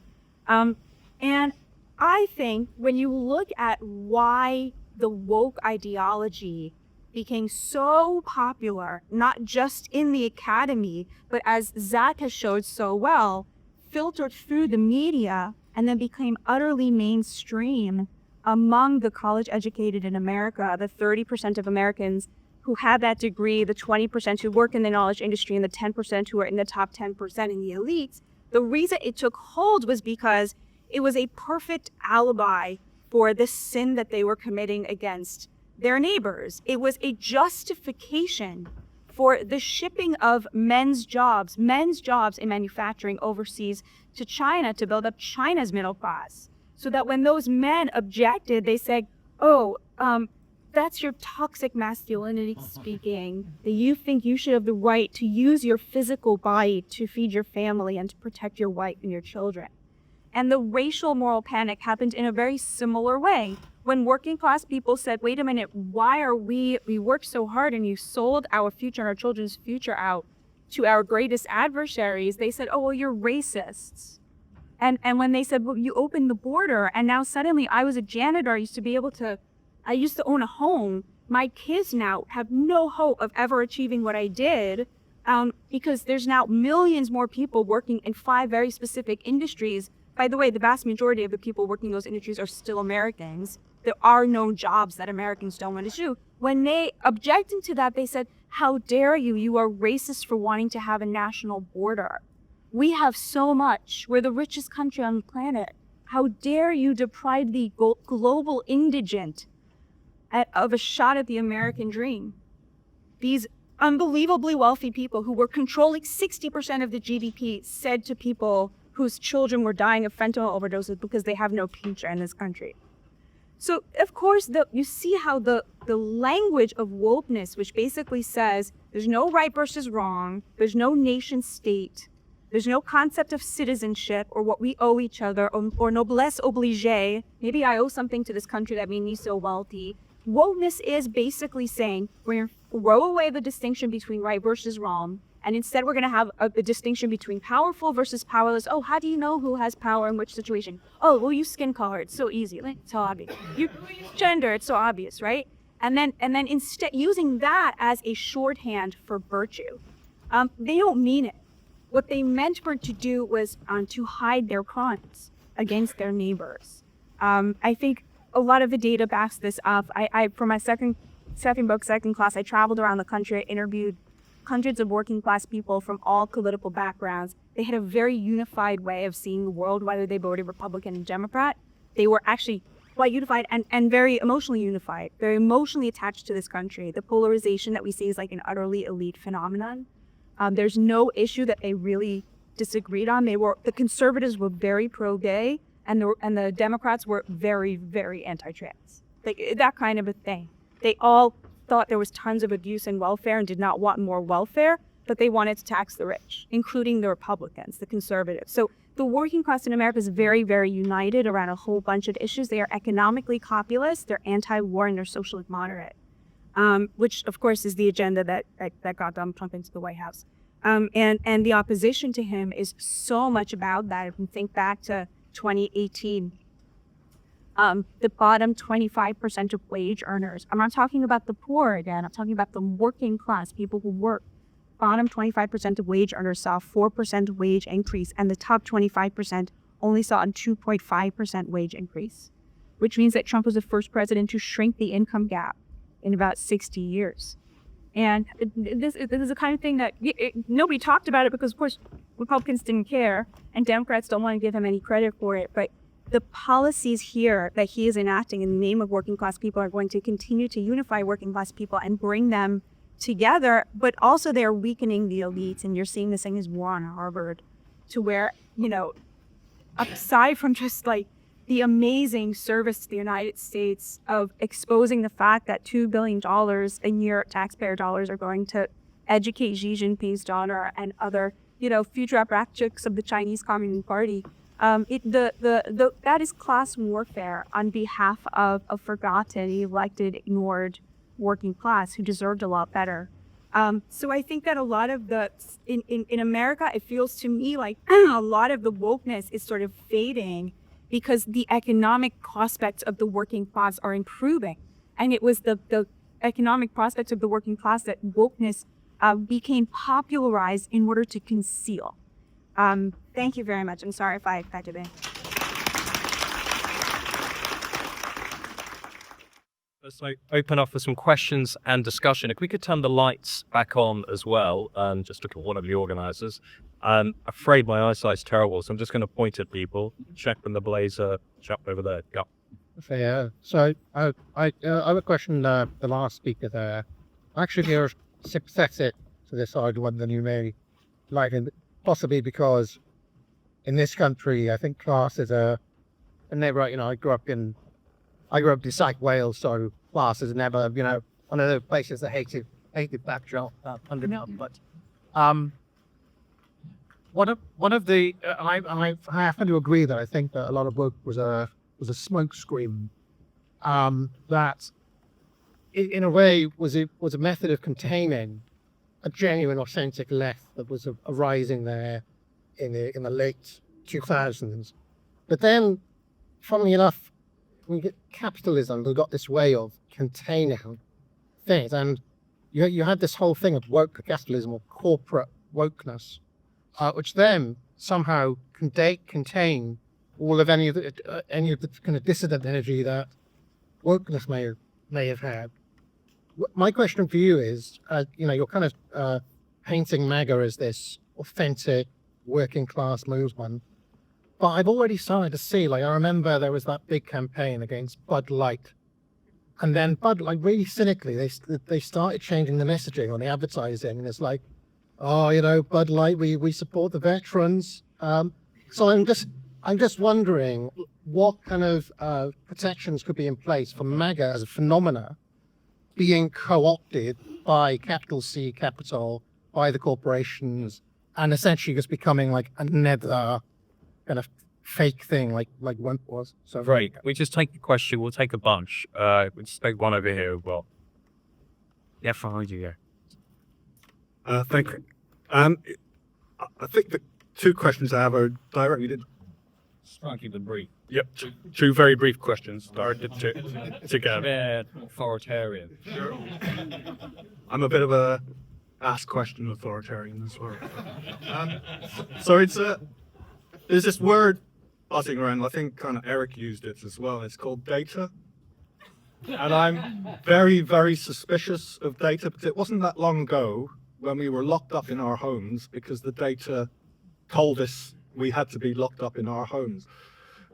And I think when you look at why the woke ideology became so popular, not just in the academy, but as Zach has showed so well, filtered through the media and then became utterly mainstream among the college educated in America, the 30% of Americans who have that degree, the 20% who work in the knowledge industry, and the 10% who are in the top 10% in the elites. The reason it took hold was because it was a perfect alibi for the sin that they were committing against their neighbors. It was a justification for the shipping of men's jobs in manufacturing overseas to China to build up China's middle class. So that when those men objected, they said, that's your toxic masculinity speaking, that you think you should have the right to use your physical body to feed your family and to protect your wife and your children. And the racial moral panic happened in a very similar way. When working class people said, wait a minute, why are we worked so hard and you sold our future and our children's future out to our greatest adversaries, they said, oh, well, you're racists. And when they said, well, you opened the border and now suddenly I was a janitor, I used to own a home. My kids now have no hope of ever achieving what I did because there's now millions more people working in 5 very specific industries. By the way, the vast majority of the people working in those industries are still Americans. There are no jobs that Americans don't want to do. When they objected to that, they said, how dare you? You are racist for wanting to have a national border. We have so much. We're the richest country on the planet. How dare you deprive the global indigent of a shot at the American dream? These unbelievably wealthy people who were controlling 60% of the GDP said to people whose children were dying of fentanyl overdoses because they have no future in this country. So, of course, you see how the language of wokeness, which basically says there's no right versus wrong, there's no nation state, there's no concept of citizenship or what we owe each other or noblesse oblige. Maybe I owe something to this country that made me so wealthy. Wokeness is basically saying we're going to throw away the distinction between right versus wrong. And instead, we're going to have a distinction between powerful versus powerless. Oh, how do you know who has power in which situation? Oh, we'll use skin color. It's so easy. It's so obvious. You gender. It's so obvious, right? And then instead using that as a shorthand for virtue. They don't mean it. What they meant for it to do was to hide their crimes against their neighbors. I think a lot of the data backs this up. I for my second class, I traveled around the country. I interviewed hundreds of working class people from all political backgrounds. They had a very unified way of seeing the world, whether they voted Republican and Democrat. They were actually quite unified and very emotionally unified, very emotionally attached to this country. The polarization that we see is like an utterly elite phenomenon. There's no issue that they really disagreed on. The conservatives were very pro-gay, and the Democrats were very, very anti-trans. Like that kind of a thing. They all thought there was tons of abuse and welfare and did not want more welfare, but they wanted to tax the rich, including the Republicans, the conservatives. So the working class in America is very, very united around a whole bunch of issues. They are economically populist, they're anti-war, and they're socially moderate, which of course is the agenda that got Donald Trump into the White House. And the opposition to him is so much about that. If you think back to 2018, the bottom 25% of wage earners. I'm not talking about the poor again. I'm talking about the working class, people who work. Bottom 25% of wage earners saw a 4% wage increase, and the top 25% only saw a 2.5% wage increase, which means that Trump was the first president to shrink the income gap in about 60 years. And this is the kind of thing that nobody talked about it because, of course, Republicans didn't care, and Democrats don't want to give him any credit for it. But the policies here that he is enacting in the name of working class people are going to continue to unify working class people and bring them together, but also they're weakening the elites. And you're seeing this thing as war on Harvard, to where, aside from just like the amazing service to the United States of exposing the fact that $2 billion a year taxpayer dollars are going to educate Xi Jinping's daughter and other, future apparatchiks of the Chinese Communist Party, that is class warfare on behalf of a forgotten, elected, ignored working class who deserved a lot better. So I think that a lot of in America, it feels to me like a lot of the wokeness is sort of fading because the economic prospects of the working class are improving. And it was the economic prospects of the working class that wokeness became popularized in order to conceal. Thank you very much. I'm sorry if I had to be. Let's open up for some questions and discussion. If we could turn the lights back on as well, just look at one of the organizers. I'm afraid my eyesight's terrible, so I'm just going to point at people. Check from the blazer, chap over there. Go. Yeah. So I have a question. The last speaker there, actually, you're sympathetic to this argument than you may like, possibly because in this country, I think class is a never. I grew up in South Wales, so class is never, one of the places that hated backdrop underground. But one of the I happen to agree that I think that a lot of woke was a smokescreen that in a way was a method of containing a genuine, authentic left that was arising there in the late 2000s. But then, funnily enough, we get capitalism that got this way of containing things, and you had this whole thing of woke capitalism or corporate wokeness, which then somehow contain all of any of the kind of dissident energy that wokeness may have had. My question for you is, you're kind of painting MAGA as this authentic working class movement. But I've already started to see, I remember there was that big campaign against Bud Light. And then Bud Light, really cynically, they started changing the messaging on the advertising. And it's like, Bud Light, we support the veterans. So I'm just wondering what kind of protections could be in place for MAGA as a phenomena being co-opted by capital C capital, by the corporations, and essentially just becoming like another kind of fake thing like one was. So Right. We just take the question. We'll take a bunch. We'll just take one over here as well. Yeah, behind you, yeah. Thank you. I think the two questions I have are directly to... Try and keep them brief. Yep, two very brief questions directed to Gad. Yeah, authoritarian. I'm a bit of a ask question authoritarian as well. So there's this word buzzing around, I think kind of Eric used it as well, it's called data. And I'm very, very suspicious of data, because it wasn't that long ago when we were locked up in our homes because the data told us we had to be locked up in our homes.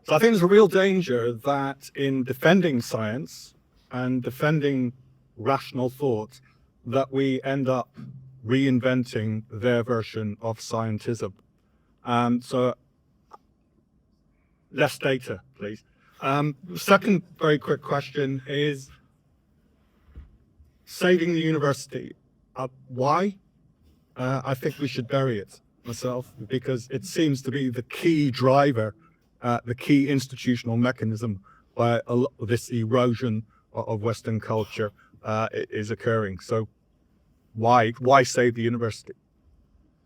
So I think there's a real danger that in defending science and defending rational thought, that we end up reinventing their version of scientism. So less data, please. Second very quick question is saving the university. Why? I think we should bury it myself, because it seems to be the key driver, the key institutional mechanism why this erosion of Western culture is occurring. So why save the university?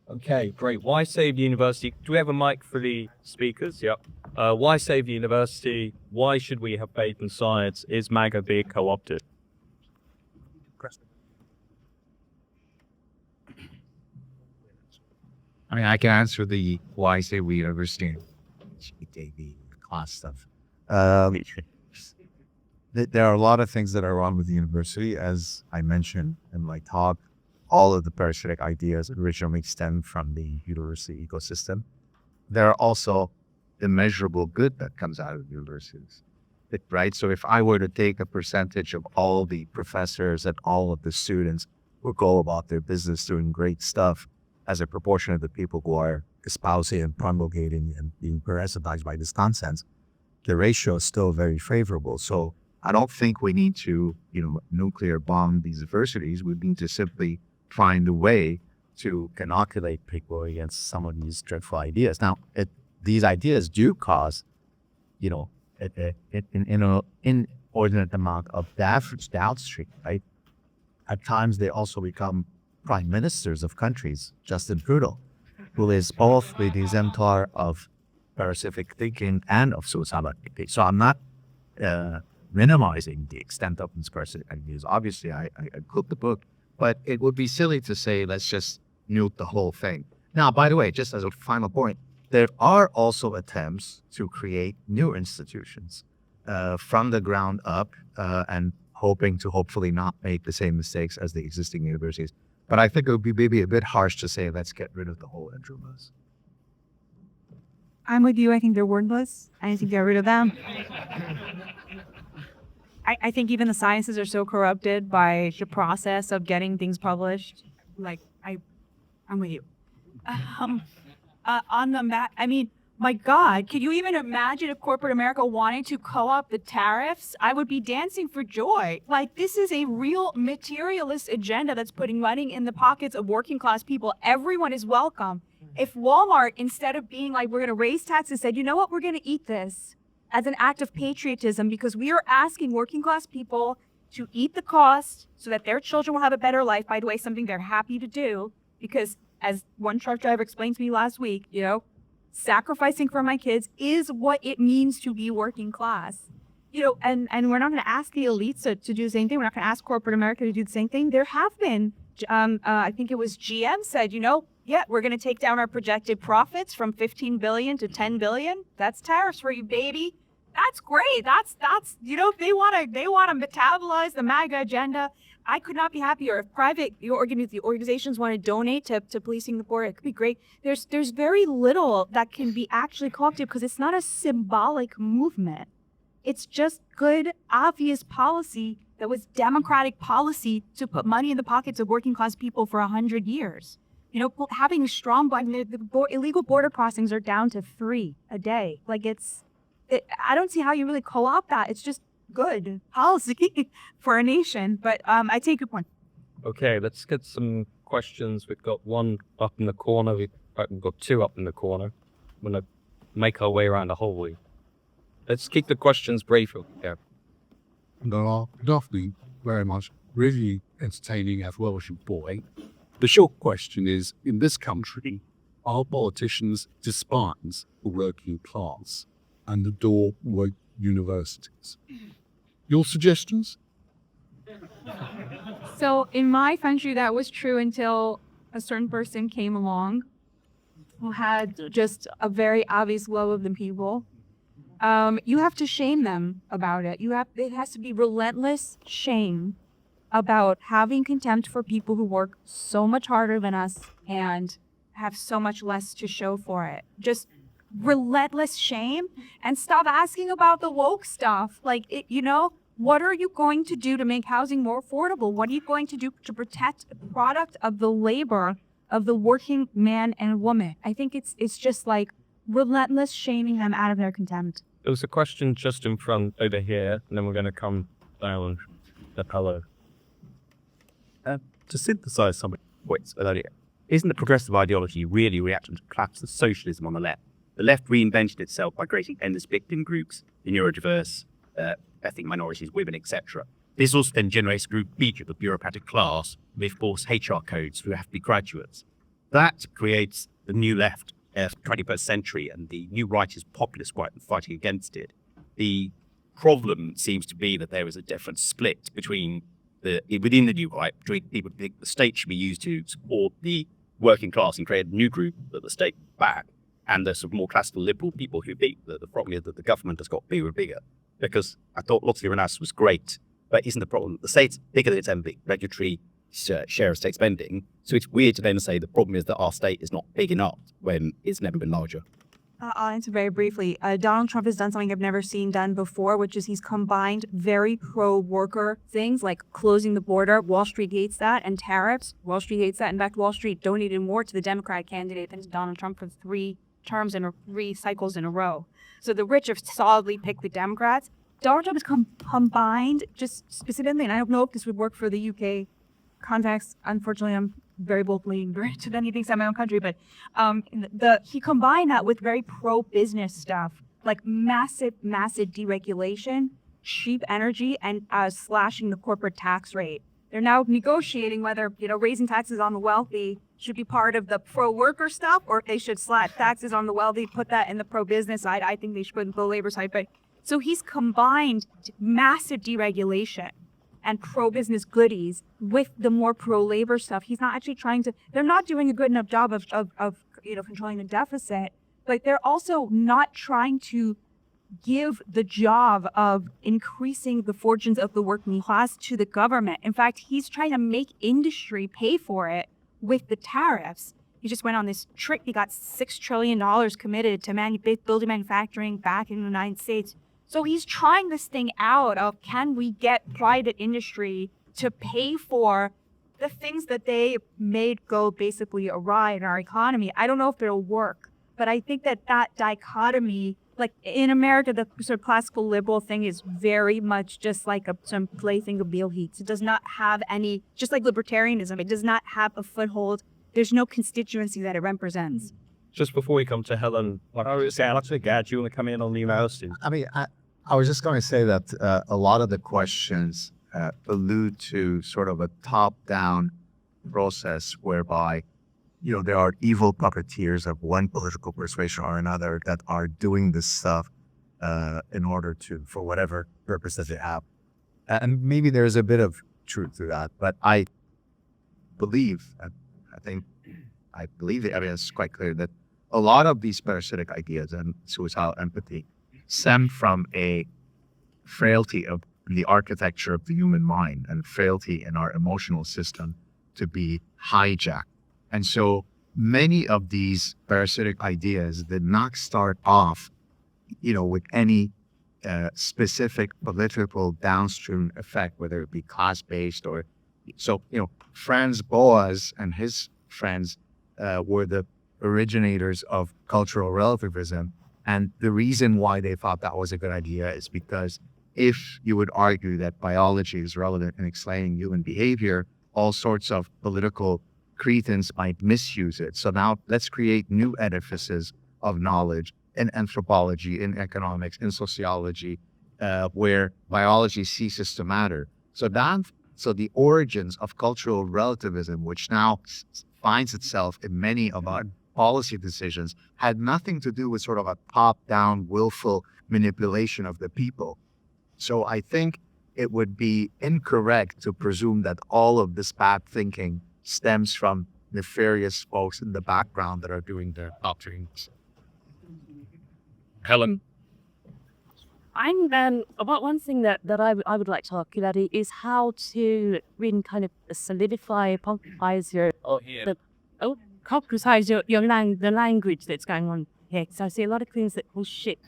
Okay, great. Why save the university? Do we have a mic for the speakers? Yep. Why save the university? Why should we have faith in science? Is MAGA being co-opted? I mean, I can answer the why save the university, the class stuff. There are a lot of things that are wrong with the university, as I mentioned in my talk. All of the parasitic ideas originally stem from the university ecosystem. There are also immeasurable good that comes out of universities, right? So if I were to take a percentage of all the professors and all of the students who go about their business doing great stuff as a proportion of the people who are espousing and promulgating and being parasitized by this nonsense, the ratio is still very favorable. So I don't think we need to, nuclear bomb these diversities. We need to simply find a way to inoculate people against some of these dreadful ideas. Now, these ideas do cause, an inordinate amount of damage downstream, right? At times, they also become prime ministers of countries. Justin Trudeau, who is both the exemplar of parasitic thinking and of suicidal thinking. So I'm not minimizing the extent of these parasitic ideas. Obviously, I cooked the book, but it would be silly to say, let's just nuke the whole thing. Now, by the way, just as a final point, there are also attempts to create new institutions from the ground up and hoping to hopefully not make the same mistakes as the existing universities. But I think it would be maybe a bit harsh to say, let's get rid of the whole intramus. I'm with you. I think they're worthless. I need to get rid of them. I think even the sciences are so corrupted by the process of getting things published. I'm with you. My God, could you even imagine if corporate America wanted to co-opt the tariffs? I would be dancing for joy. This is a real materialist agenda that's putting money in the pockets of working class people. Everyone is welcome. If Walmart, instead of being like, we're going to raise taxes, said, you know what, we're going to eat this as an act of patriotism because we are asking working class people to eat the cost so that their children will have a better life. By the way, something they're happy to do because as one truck driver explained to me last week, sacrificing for my kids is what it means to be working class. And we're not going to ask the elites to do the same thing. We're not going to ask corporate America to do the same thing. There have been, I think it was GM said, we're going to take down our projected profits from 15 billion to 10 billion. That's tariffs for you, baby. That's great. That's if they want to metabolize the MAGA agenda, I could not be happier. If private organizations want to donate to policing the poor, it could be great. There's very little that can be actually co-opted because it's not a symbolic movement. It's just good, obvious policy that was democratic policy to put money in the pockets of working class people for 100 years. Having a strong, illegal border crossings are down to 3 a day. I don't see how you really co-opt that. It's just good policy for a nation. But I take your point. Okay, let's get some questions. We've got one up in the corner. We've got 2 up in the corner. I'm going to make our way around the hallway. Let's keep the questions brief. Yeah. No, lovely, very much. Really entertaining as well as your boy. The short question is, in this country, our politicians despise the working class and adore woke universities. Your suggestions? So in my country, that was true until a certain person came along who had just a very obvious love of the people. You have to shame them about it. It has to be relentless shame about having contempt for people who work so much harder than us and have so much less to show for it. Just relentless shame and stop asking about the woke stuff. What are you going to do to make housing more affordable? What are you going to do to protect the product of the labor of the working man and woman? I think it's just relentless shaming them out of their contempt. There was a question just in front over here, and then we're going to come down the hello. To synthesize some points earlier, isn't the progressive ideology really a reaction to the collapse of socialism on the left? The left reinvented itself by creating endless victim groups, the neurodiverse, ethnic minorities, women, etc. This also then generates a group feature of the bureaucratic class with forced HR codes who have to be graduates. That creates the new left, 21st century, and the new right is populist right and fighting against it. The problem seems to be that there is a different split between within the new right, between people who think the state should be used to support the working class and create a new group that the state back, and the sort of more classical liberal people who think that the problem is that the government has got bigger and bigger. Because I thought lots of your analysis was great, but isn't the problem that the state's bigger than its own regulatory share of state spending? So it's weird to then say the problem is that our state is not big enough when it's never been larger. I'll answer very briefly. Donald Trump has done something I've never seen done before, which is he's combined very pro-worker things like closing the border. Wall Street hates that, and tariffs. Wall Street hates that. In fact, Wall Street donated more to the Democratic candidate than to Donald Trump for 3 cycles in a row. So the rich have solidly picked the Democrats. Donald Trump has combined just specifically, and I don't know if this would work for the UK context. Unfortunately, I'm very vocally ignorant of anything outside my own country, but he combined that with very pro-business stuff, like massive deregulation, cheap energy, and slashing the corporate tax rate. They're now negotiating whether, raising taxes on the wealthy should be part of the pro-worker stuff, or if they should slash taxes on the wealthy, put that in the pro-business side. I think they should put it in the labor side. But so he's combined massive deregulation and pro-business goodies with the more pro-labor stuff. He's not actually they're not doing a good enough job of controlling the deficit, but they're also not trying to give the job of increasing the fortunes of the working class to the government. In fact, he's trying to make industry pay for it with the tariffs. He just went on this trick. He got $6 trillion committed to building manufacturing back in the United States. So he's trying this thing out of, can we get private industry to pay for the things that they made go basically awry in our economy? I don't know if it'll work, but I think that dichotomy, like in America, the sort of classical liberal thing is very much just like some plaything of Bill Heats. It does not have any, just like libertarianism, it does not have a foothold. There's no constituency that it represents. Just before we come to Helen, Gad, do you want to come in on the analysis? I mean, I was just going to say that a lot of the questions allude to sort of a top-down process whereby, there are evil puppeteers of one political persuasion or another that are doing this stuff in order for whatever purpose that they have. And maybe there's a bit of truth to that, but I believe the evidence is quite clear that a lot of these parasitic ideas and suicidal empathy stem from a frailty of the architecture of the human mind and frailty in our emotional system to be hijacked. And so many of these parasitic ideas did not start off, with any specific political downstream effect, whether it be class-based or so. Franz Boas and his friends were the originators of cultural relativism. And the reason why they thought that was a good idea is because if you would argue that biology is relevant in explaining human behavior, all sorts of political cretins might misuse it. So now let's create new edifices of knowledge in anthropology, in economics, in sociology, where biology ceases to matter. So the origins of cultural relativism, which now finds itself in many of our policy decisions, had nothing to do with sort of a top-down, willful manipulation of the people. So I think it would be incorrect to presume that all of this bad thinking stems from nefarious folks in the background that are doing their doctrines. Helen? I'm about one thing that I would like to articulate is how to really kind of solidify, concretize the language that's going on here. Because I see a lot of things that call shit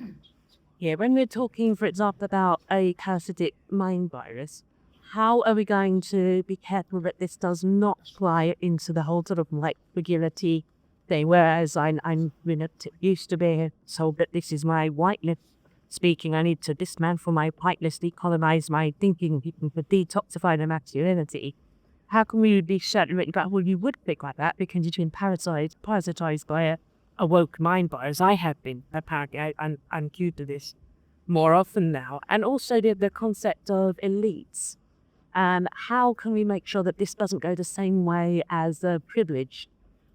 here. When we're talking, for example, about a parasitic mind virus, how are we going to be careful that this does not fly into the whole sort of like fragility thing? Whereas I'm used to being told that this is my whiteness speaking. I need to dismantle my whiteness, decolonize my thinking, to detoxify the masculinity. How can we be certain that, well, you would think like that because you've been parasitized by a woke mind virus? I have been, apparently. I'm cued to this more often now. And also the concept of elites. How can we make sure that this doesn't go the same way as privilege?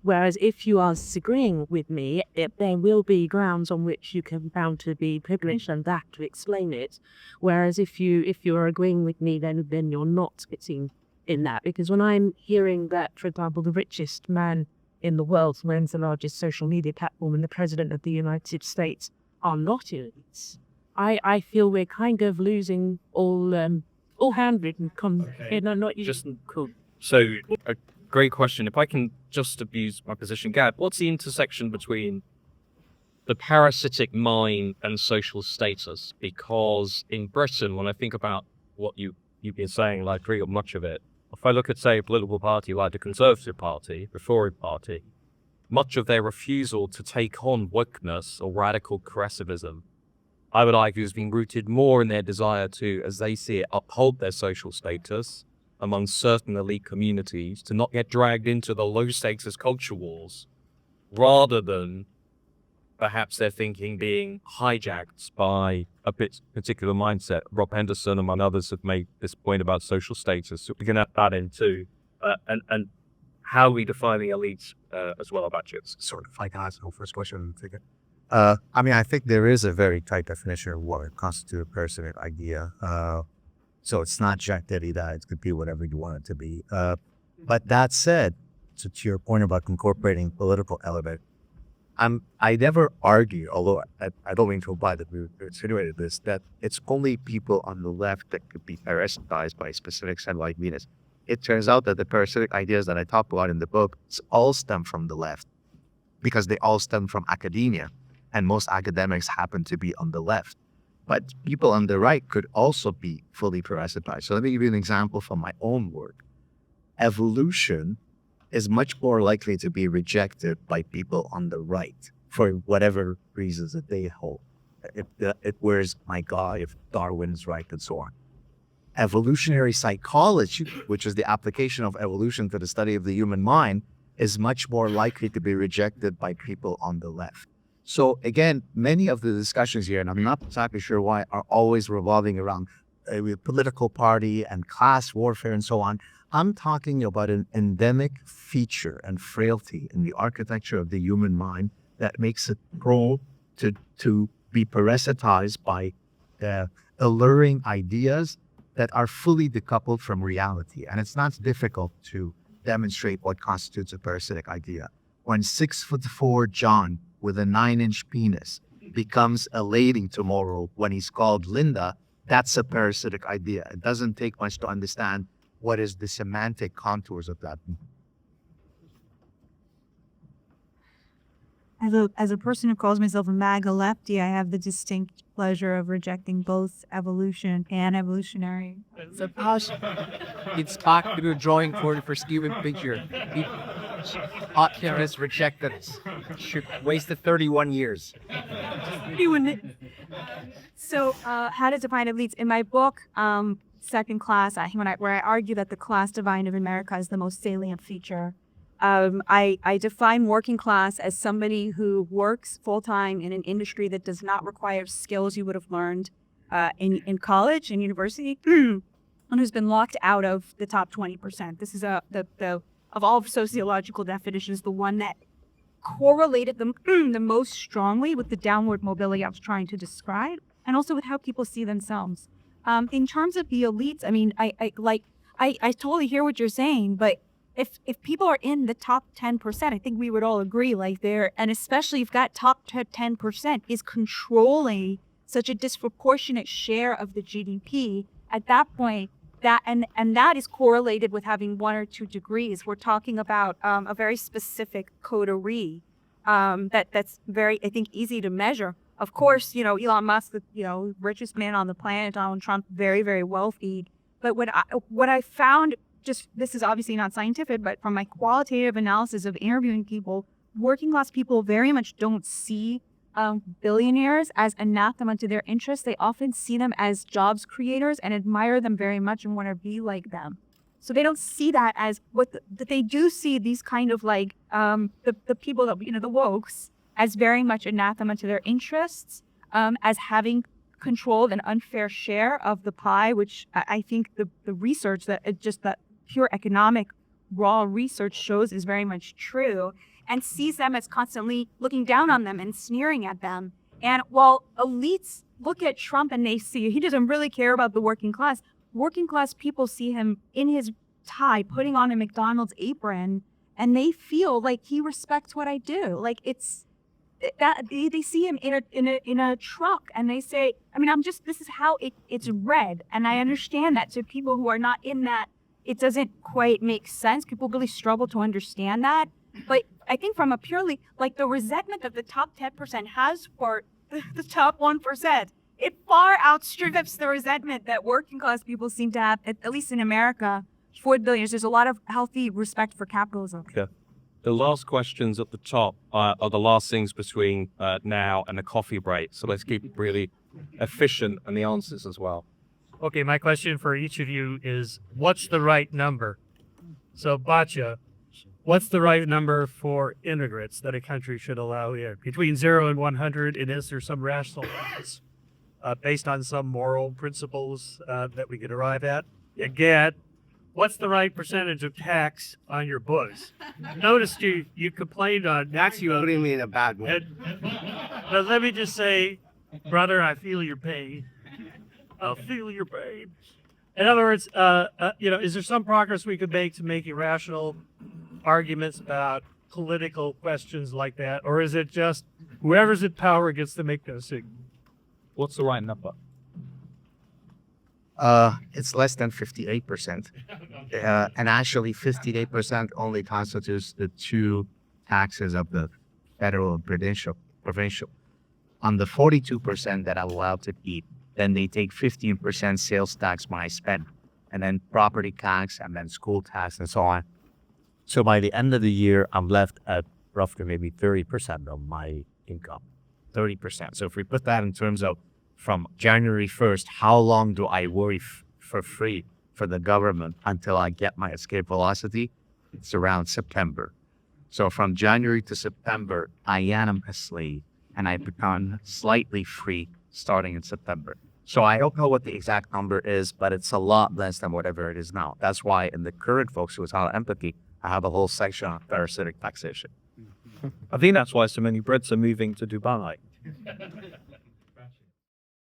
Whereas if you are disagreeing with me, there will be grounds on which you can be found to be privileged and that to explain it. Whereas if you're agreeing with me, then you're not fitting in that. Because when I'm hearing that, for example, the richest man in the world who owns the largest social media platform and the president of the United States are not elites, I feel we're kind of losing all handwritten cool. So, a great question. If I can just abuse my position, Gad, what's the intersection between the parasitic mind and social status, because in Britain, when I think about what you've been saying, and I agree on much of it, if I look at, say, a political party like the Conservative Party, Reform Party, much of their refusal to take on wokeness or radical progressivism, I would argue, has been rooted more in their desire to, as they see it, uphold their social status among certain elite communities, to not get dragged into the low-status culture wars, rather than perhaps their thinking being hijacked by a particular mindset. Rob Henderson, among others, have made this point about social status, so we can add that in too, and how we define the elites as well about you. Sort of like answer first question. I mean, I think there is a very tight definition of what constitutes a parasitic idea. So it's not Jack Derrida. It could be whatever you want it to be. But that said, to your point about incorporating political element, I never argue, although I don't mean to imply that we insinuated this, that it's only people on the left that could be parasitized by specific set of ideas. It turns out that the parasitic ideas that I talk about in the book all stem from the left, because they all stem from academia, and most academics happen to be on the left. But people on the right could also be fully parasitized. So let me give you an example from my own work. Evolution is much more likely to be rejected by people on the right for whatever reasons that they hold. Where's my God, if Darwin's right, and so on. Evolutionary psychology, which is the application of evolution to the study of the human mind, is much more likely to be rejected by people on the left. So again, many of the discussions here, and I'm not exactly sure why, are always revolving around a political party and class warfare and so on. I'm talking about an endemic feature and frailty in the architecture of the human mind that makes it prone to be parasitized by alluring ideas that are fully decoupled from reality. And it's not difficult to demonstrate what constitutes a parasitic idea. When 6'4" John with a 9-inch penis becomes a lady tomorrow when he's called Linda, that's a parasitic idea. It doesn't take much to understand what is the semantic contours of that. As a person who calls myself a MAGA lefty, I have the distinct pleasure of rejecting both evolution and evolutionary. It's back to the drawing board for Steven picture. Oculus rejected it. Should wasted 31 years. So, how to define elites? In my book, Second Class, where I argue that the class divide of America is the most salient feature, I define working class as somebody who works full-time in an industry that does not require skills you would have learned in college and university, and who's been locked out of the top 20%. This is of all sociological definitions, the one that correlated them the most strongly with the downward mobility I was trying to describe, and also with how people see themselves. In terms of the elites, I mean, I totally hear what you're saying, but if people are in the top 10%, I think we would all agree, like and especially if that top 10% is controlling such a disproportionate share of the GDP, at that point, and that is correlated with having 1 or 2 degrees. We're talking about a very specific coterie that's very, I think, easy to measure. Of course, Elon Musk, the richest man on the planet, Donald Trump, very, very wealthy. But what I found, this is obviously not scientific, but from my qualitative analysis of interviewing people, working class people very much don't see billionaires as anathema to their interests. They often see them as jobs creators and admire them very much and want to be like them. So they don't see that as they do see these kind of like the people that, the wokes, as very much anathema to their interests, as having controlled an unfair share of the pie, which I think the research that pure economic raw research shows is very much true, and sees them as constantly looking down on them and sneering at them. And while elites look at Trump and they see he doesn't really care about the working class people see him in his tie, putting on a McDonald's apron, and they feel like he respects what I do. Like it's that they see him in a truck and they say, I mean, this is how it's read. And I understand that to people who are not in that, it doesn't quite make sense. People really struggle to understand that. But I think from a purely, like the resentment that the top 10% has for the top 1%, it far outstrips the resentment that working class people seem to have, at least in America, for billionaires. There's a lot of healthy respect for capitalism. Okay. The last questions at the top are the last things between now and the coffee break. So let's keep it really efficient and the answers as well. Okay, my question for each of you is, what's the right number? So, Batya, what's the right number for immigrants that a country should allow in? Between 0 and 100, and is there some rational basis based on some moral principles that we could arrive at? Gad, what's the right percentage of tax on your books? Noticed you complained on That's you putting me in a bad mood. But let me just say, brother, I feel your pain. I'll feel your pain. In other words, is there some progress we could make to making rational arguments about political questions like that? Or is it just whoever's in power gets to make those things? What's the right number? It's less than 58%. And actually 58% only constitutes the two taxes of the federal and provincial. On the 42% that I'm allowed to keep, then they take 15% sales tax when I spend, and then property tax, and then school tax, and so on. So by the end of the year, I'm left at roughly maybe 30% of my income. 30%. So if we put that in terms of from January 1st, how long do I worry for free for the government until I get my escape velocity? It's around September. So from January to September, I am a slave, and I become slightly free starting in September. So I don't know what the exact number is, but it's a lot less than whatever it is now. That's why in the current folks Suicidal empathy, I have a whole section on parasitic taxation. I think that's why so many Brits are moving to Dubai.